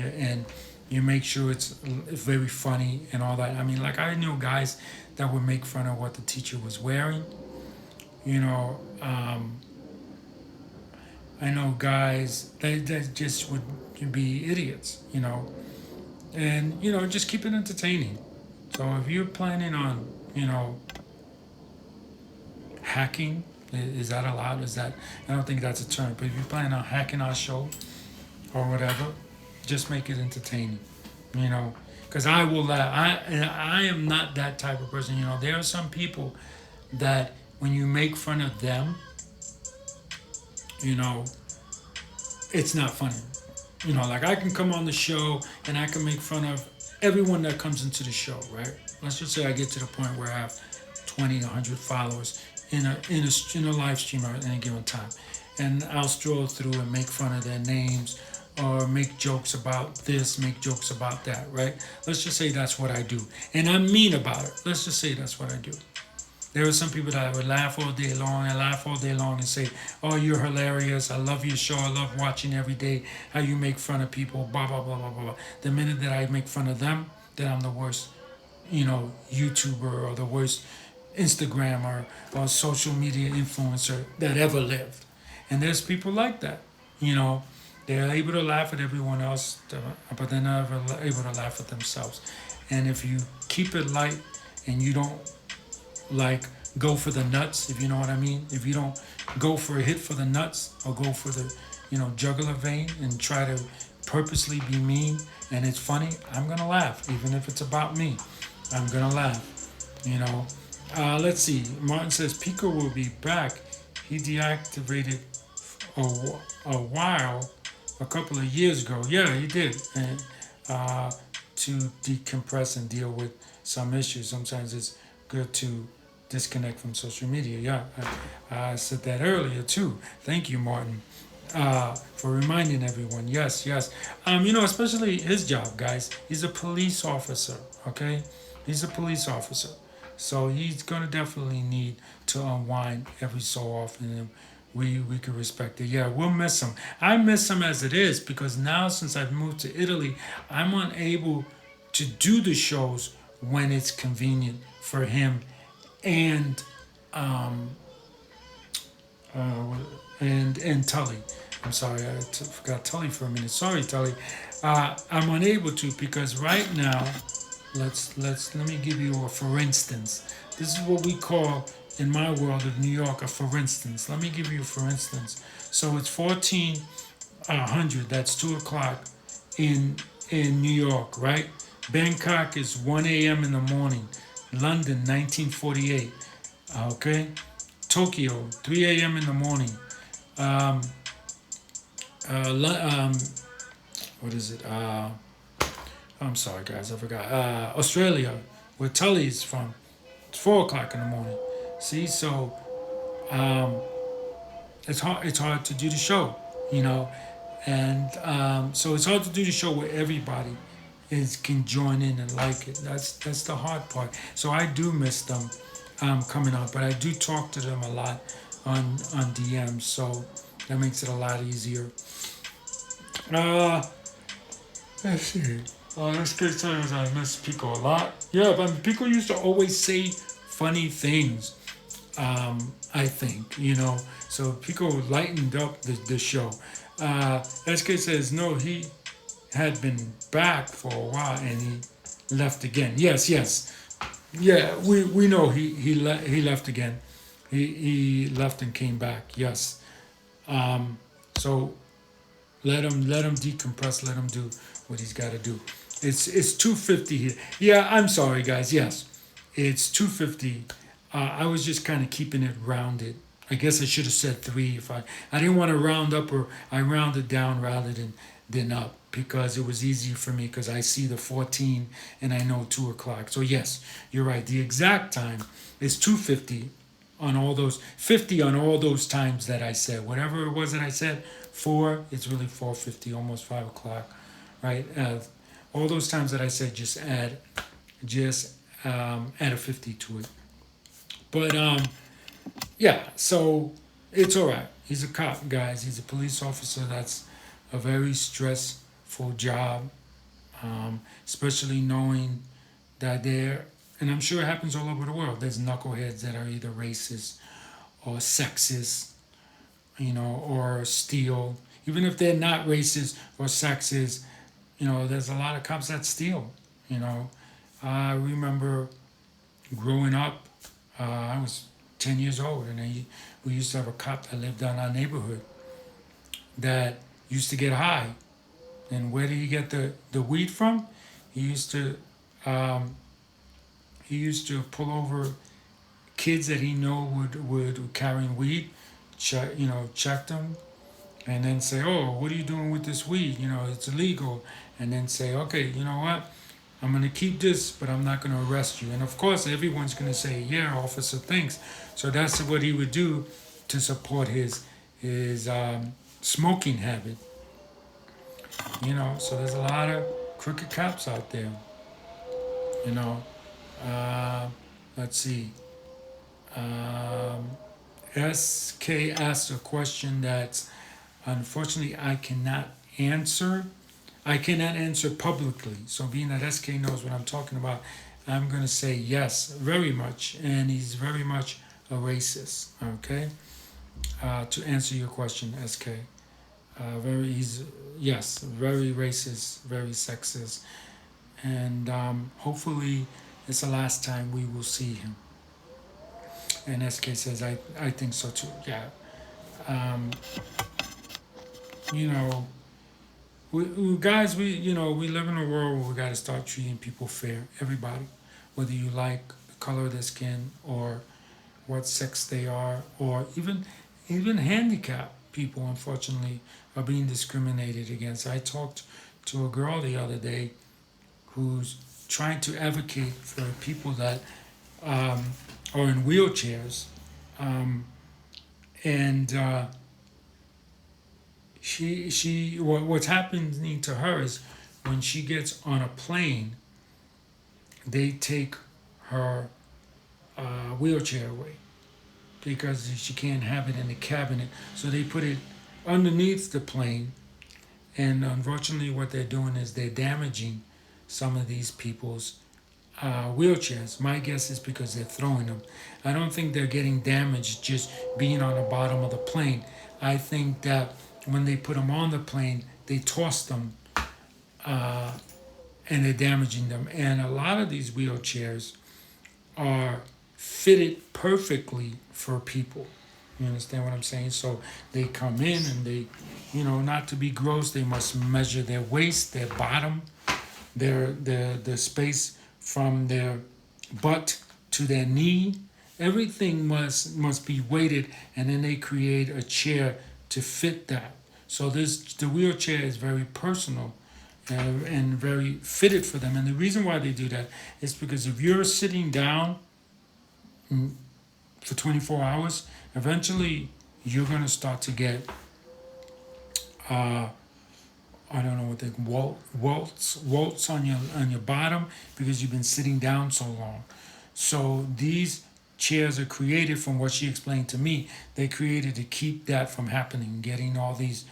you make sure it's very funny and all that. I mean, like, I knew guys that would make fun of what the teacher was wearing. You know, I know guys that just would be idiots, you know, and, you know, just keep it entertaining. So if you're planning on, you know, hacking, is that allowed? I don't think that's a term, but if you're planning on hacking our show or whatever, just make it entertaining, you know, because I will laugh. I am not that type of person, you know. There are some people that when you make fun of them, you know, it's not funny. You know, like, I can come on the show and I can make fun of everyone that comes into the show, right? Let's just say I get to the point where I have 20, 100 followers in a live stream at any given time, and I'll stroll through and make fun of their names or make jokes about this, make jokes about that, right? Let's just say that's what I do, and I'm mean about it. Let's just say that's what I do. There are some people that would laugh all day long and say, oh, you're hilarious, I love your show, I love watching every day how you make fun of people, blah, blah, blah, blah, blah. The minute that I make fun of them, then I'm the worst, you know, YouTuber or the worst Instagrammer or social media influencer that ever lived. And there's people like that, you know. They're able to laugh at everyone else, but they're never able to laugh at themselves. And if you keep it light and you don't, like, go for the nuts, if you know what I mean. If you don't go for a hit for the nuts or go for the, you know, jugular vein and try to purposely be mean and it's funny, I'm gonna laugh. Even if it's about me, I'm gonna laugh, you know. Let's see. Martin says Pico will be back. he deactivated a couple of years ago. Yeah, he did, and to decompress and deal with some issues. Sometimes it's good to disconnect from social media. Yeah, I said that earlier too. Thank you, Martin, for reminding everyone. Yes, yes. Especially his job, guys. He's a police officer. Okay, he's a police officer, so he's gonna definitely need to unwind every so often. And we can respect it. Yeah, we'll miss him. I miss him as it is because now since I've moved to Italy, I'm unable to do the shows when it's convenient for him and um, uh, and Tully. I'm sorry, forgot Tully for a minute. Sorry, Tully. I'm unable to because right now, let me give you a for instance. This is what we call in my world of New York a for instance. Let me give you a for instance. So it's 1400. That's 2 o'clock in New York, right? Bangkok is 1 a.m. in the morning. London, 1948. Okay, Tokyo, 3 a.m. in the morning. Um, what is it? I'm sorry, guys, I forgot. Australia, where Tully's from, it's 4 o'clock in the morning. See, so um, it's hard. It's hard to do the show, you know, and so it's hard to do the show where everybody is can join in and like it. That's the hard part. So I do miss them coming out, but I do talk to them a lot on DMs, so that makes it a lot easier. Uh, let's see. This kid says I miss Pico a lot. Yeah, but Pico used to always say funny things. I think so Pico lightened up the show. SK says no, he had been back for a while and he left again. Yes, yes, yeah. We know he left again. He left and came back. Yes. So let him decompress. Let him do what he's got to do. It's 2:50 here. Yeah, I'm sorry, guys. Yes, it's 2:50. I was just kind of keeping it rounded. I guess I should have said three. If I didn't want to round up, or I rounded down rather than up because it was easier for me because I see the 14 and I know 2 o'clock. So yes, you're right. The exact time is 2:50 on all those 50 on all those times that I said. Whatever it was that I said, 4. It's really 4:50, almost 5 o'clock, right? All those times that I said, just add a 50 to it. But yeah, so it's all right. He's a cop, guys. He's a police officer. That's a very stressful job, especially knowing that and I'm sure it happens all over the world. There's knuckleheads that are either racist or sexist, or steal. Even if they're not racist or sexist, there's a lot of cops that steal. I remember growing up. I was 10 years old, and we used to have a cop that lived down our neighborhood that used to get high. And where did he get the weed from? He used to pull over kids that he know would carrying weed, check them, and then say, "Oh, what are you doing with this weed? It's illegal." And then say, "Okay, you know what? I'm going to keep this, but I'm not going to arrest you." And of course, everyone's going to say, "Yeah, officer, thanks." So that's what he would do to support his smoking habit. So there's a lot of crooked cops out there. You know, let's see. SK asked a question that unfortunately I cannot answer. I cannot answer publicly. So being that SK knows what I'm talking about, I'm going to say yes, very much. And he's very much a racist, okay? To answer your question, SK. Yes, very racist, very sexist. And hopefully it's the last time we will see him. And SK says, I think so too, yeah. Guys, we live in a world where we got to start treating people fair. Everybody, whether you like the color of their skin or what sex they are, or even even handicapped people, unfortunately, are being discriminated against. I talked to a girl the other day who's trying to advocate for people that are in wheelchairs, um, and what's happening to her is when she gets on a plane, they take her wheelchair away because she can't have it in the cabinet. So they put it underneath the plane, and unfortunately, what they're doing is they're damaging some of these people's wheelchairs. My guess is because they're throwing them. I don't think they're getting damaged just being on the bottom of the plane. I think that when they put them on the plane, they toss them and they're damaging them. And a lot of these wheelchairs are fitted perfectly for people. You understand what I'm saying? So they come in and they, not to be gross, they must measure their waist, their bottom, the space from their butt to their knee. Everything must be weighted, and then they create a chair to fit that. So the wheelchair is very personal and very fitted for them. And the reason why they do that is because if you're sitting down for 24 hours, eventually you're going to start to get, I don't know what they welts on your bottom because you've been sitting down so long. So these chairs are created, from what she explained to me, they created to keep that from happening, getting all these,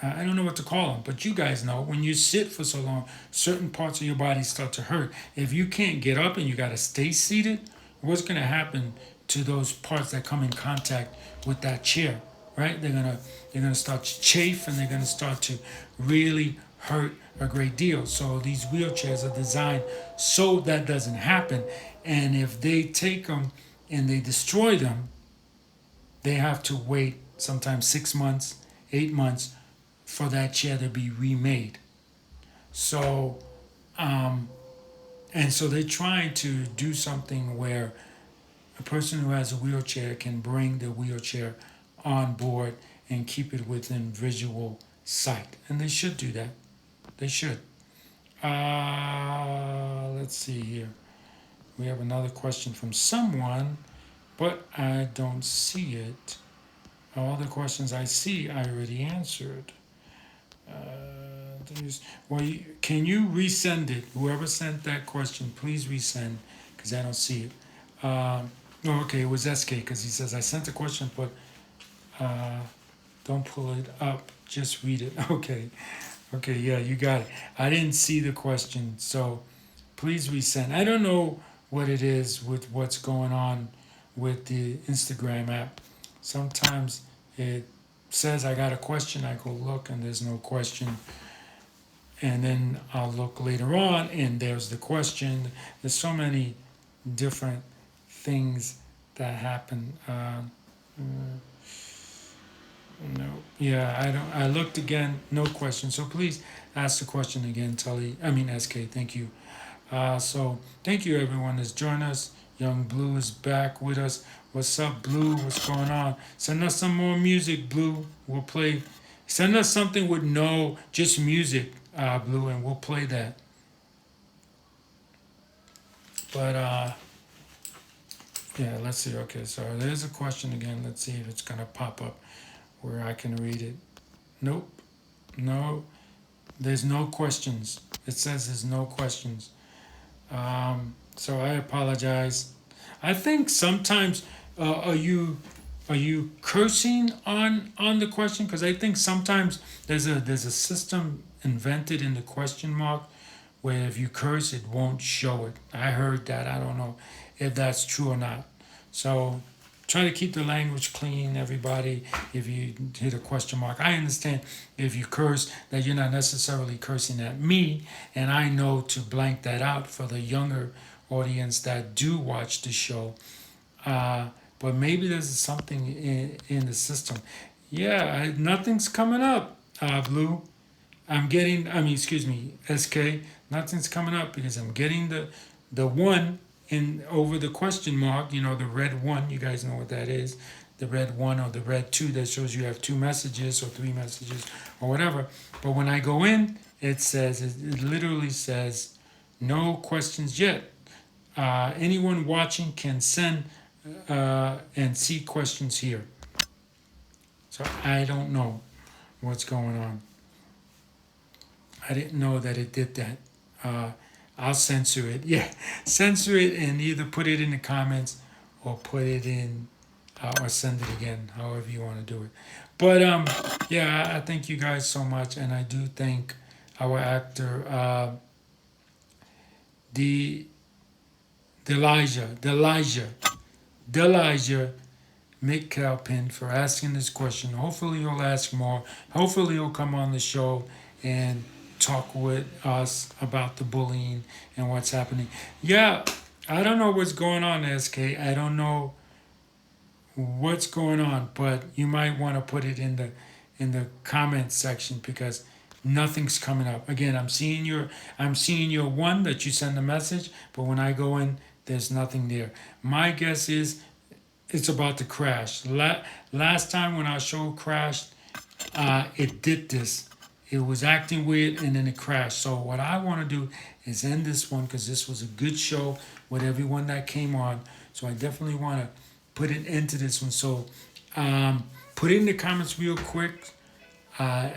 I don't know what to call them, but you guys know, when you sit for so long, certain parts of your body start to hurt. If you can't get up and you got to stay seated, what's going to happen to those parts that come in contact with that chair, right? They're gonna start to chafe, and they're gonna start to really hurt a great deal. So these wheelchairs are designed so that doesn't happen. And if they take them and they destroy them, they have to wait sometimes 6 months, 8 months for that chair to be remade. So, and so they're trying to do something where a person who has a wheelchair can bring the wheelchair on board and keep it within visual sight. And they should do that. They should. Let's see here. We have another question from someone, but I don't see it. All the questions I see, I already answered. Can you resend it? Whoever sent that question, please resend, because I don't see it. Okay, it was SK, because he says, I sent a question, but don't pull it up, just read it. Okay, yeah, you got it. I didn't see the question, so please resend. I don't know what it is with what's going on with the Instagram app. Sometimes it says I got a question, I go look and there's no question. And then I'll look later on and there's the question. There's so many different things that happen. No, yeah, I looked again, no question. So please ask the question again, SK, thank you. So thank you everyone that's joined us. Young Blue is back with us. What's up, Blue? What's going on? Send us some more music, Blue. We'll play. Send us something with just music, Blue, and we'll play that. But yeah, let's see. Okay, so there's a question again. Let's see if it's gonna pop up where I can read it. Nope. No. There's no questions. It says there's no questions. So I apologize. I think sometimes are you cursing on the question? Because I think sometimes there's a system invented in the question mark where if you curse it won't show it. I heard that. I don't know if that's true or not. So try to keep the language clean, everybody. If you hit a question mark, I understand if you curse that you're not necessarily cursing at me, and I know to blank that out for the younger audience that do watch the show. But maybe there's something in the system. Yeah, nothing's coming up, Blue. SK. Nothing's coming up because I'm getting the one in over the question mark, you know, the red one, you guys know what that is. The red one or the red two that shows you have 2 messages or 3 messages or whatever. But when I go in, it says, it literally says, no questions yet. Anyone watching can send and see questions here. So I don't know what's going on. I didn't know that it did that. I'll censor it. Yeah, censor it and either put it in the comments or put it in or send it again, however you want to do it. But yeah, I thank you guys so much, and I do thank our actor, Deliljah McAlpin, for asking this question. Hopefully he'll ask more. Hopefully he'll come on the show and talk with us about the bullying and what's happening. Yeah, I don't know what's going on, SK. I don't know what's going on, but you might want to put it in the comment section because nothing's coming up. Again, I'm seeing your one that you send a message, but when I go in, there's nothing there. My guess is it's about to crash. Last time when our show crashed, it did this. It was acting weird and then it crashed. So what I want to do is end this one because this was a good show with everyone that came on. So I definitely want to put an end to this one. So put it in the comments real quick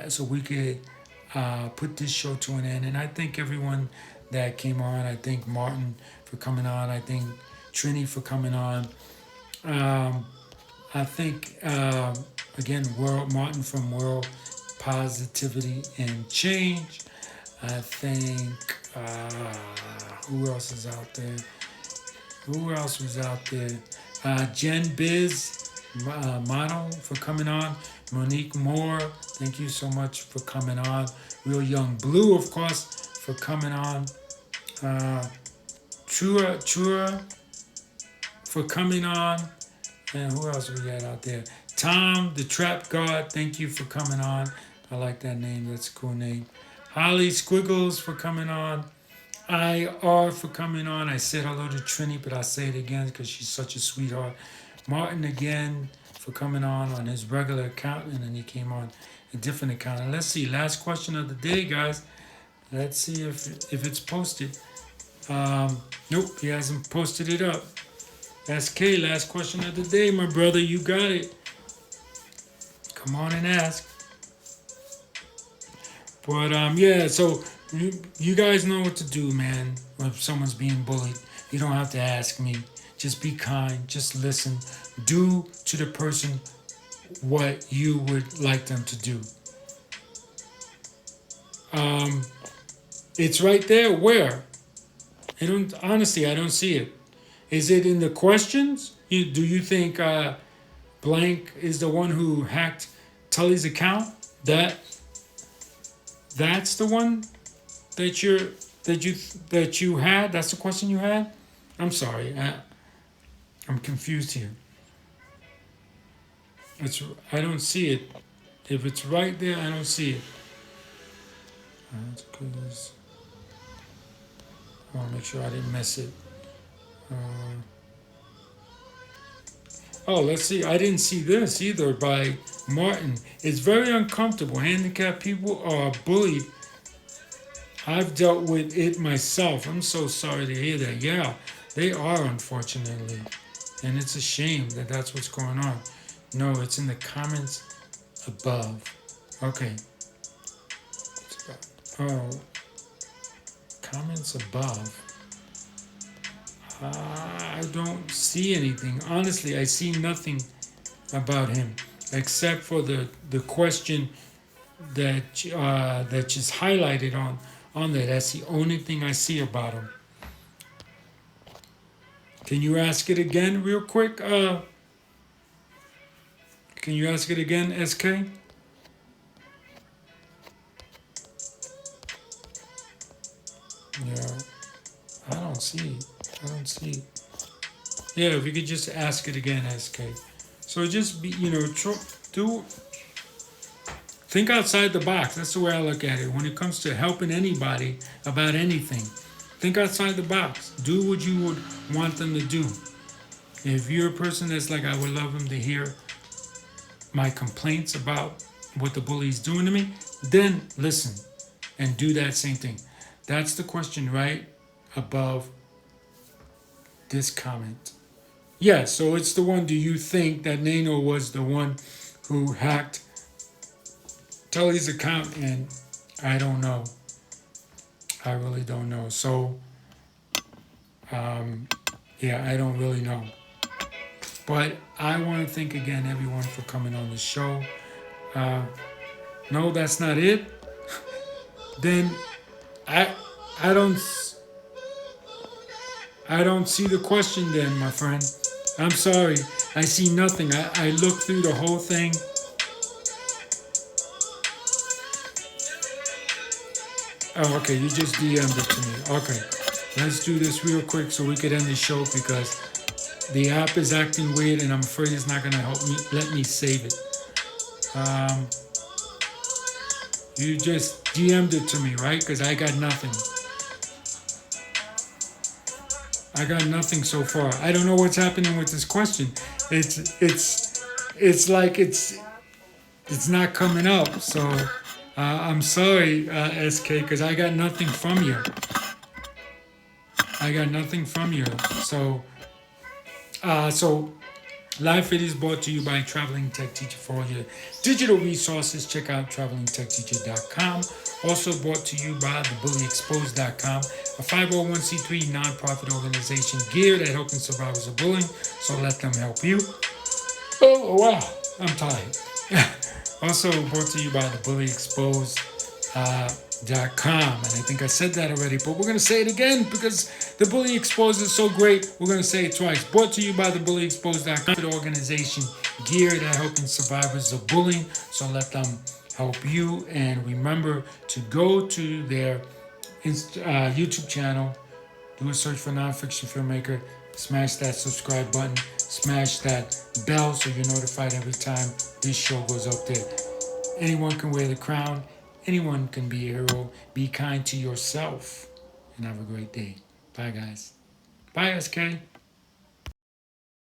so we could put this show to an end. And I thank everyone that came on. I thank Martin for coming on. I thank Trini for coming on. I think, again, Martin from World Positivity and Change. I think, who else is out there? Who else was out there? Jen Biz Mono for coming on. Monique Moore, thank you so much for coming on. Real Young Blue, of course, for coming on. Chura for coming on. And who else we got out there? Tom, the Trap God, thank you for coming on. I like that name. That's a cool name. Holly Squiggles for coming on. IR for coming on. I said hello to Trini, but I'll say it again because she's such a sweetheart. Martin again for coming on his regular account, and then he came on a different account. And let's see, last question of the day, guys. Let's see if it's posted. Nope, he hasn't posted it up. SK, last question of the day, my brother. You got it. Come on and ask. But yeah, so you guys know what to do, man. If someone's being bullied, you don't have to ask me. Just be kind. Just listen. Do to the person what you would like them to do. It's right there. Where? I don't see it. Is it in the questions? Do you think blank is the one who hacked Tully's account? That's the one that you had? That's the question you had? I'm sorry. I'm confused here. I don't see it. If it's right there, I don't see it. I want to make sure I didn't miss it. Let's see. I didn't see this either by Martin. It's very uncomfortable. Handicapped people are bullied. I've dealt with it myself. I'm so sorry to hear that. Yeah, they are, unfortunately. And it's a shame that that's what's going on. No, it's in the comments above. Okay. Comments above. I don't see anything. Honestly, I see nothing about him except for the question that is highlighted on there. That's the only thing I see about him. Can you ask it again real quick? Can you ask it again, SK? Yeah, I don't see. Yeah, if you could just ask it again, SK. So just be, think outside the box. That's the way I look at it. When it comes to helping anybody about anything, Think outside the box. Do what you would want them to do. If you're a person that's like, I would love them to hear my complaints about what the bully's doing to me, then listen and do that same thing. That's the question right above this comment. Yeah, so it's the one, do you think that Nano was the one who hacked Tully's account? And I don't know. I really don't know. So, yeah, I don't really know. But I want to thank again everyone for coming on the show. No, that's not it. Then I don't see the question then, my friend. I'm sorry. I see nothing. I looked through the whole thing. Oh, okay. You just DM'd it to me. Okay. Let's do this real quick so we could end the show because the app is acting weird and I'm afraid it's not going to help me. Let me save it. You just DM'd it to me, right? Because I got nothing. I got nothing so far. I don't know what's happening with this question. It's like it's not coming up. So I'm sorry, SK, because I got nothing from you. I got nothing from you. So Live Fit is brought to you by Traveling Tech Teacher. For all your digital resources, check out travelingtechteacher.com. Also brought to you by thebullyexposed.com, a 501c3 nonprofit organization geared at helping survivors of bullying, so let them help you. Oh, wow, I'm tired. Also brought to you by thebullyexposed.com. And I think I said that already, but we're going to say it again because the Bully Exposed is so great. We're going to say it twice. Brought to you by the bullyexposed.com, an organization geared at helping survivors of bullying, so let them help you. And remember to go to their YouTube channel, do a search for Nonfiction Filmmaker, smash that subscribe button, smash that bell so you're notified every time this show goes up there. Anyone can wear the crown. Anyone can be a hero. Be kind to yourself. And have a great day. Bye, guys. Bye, SK.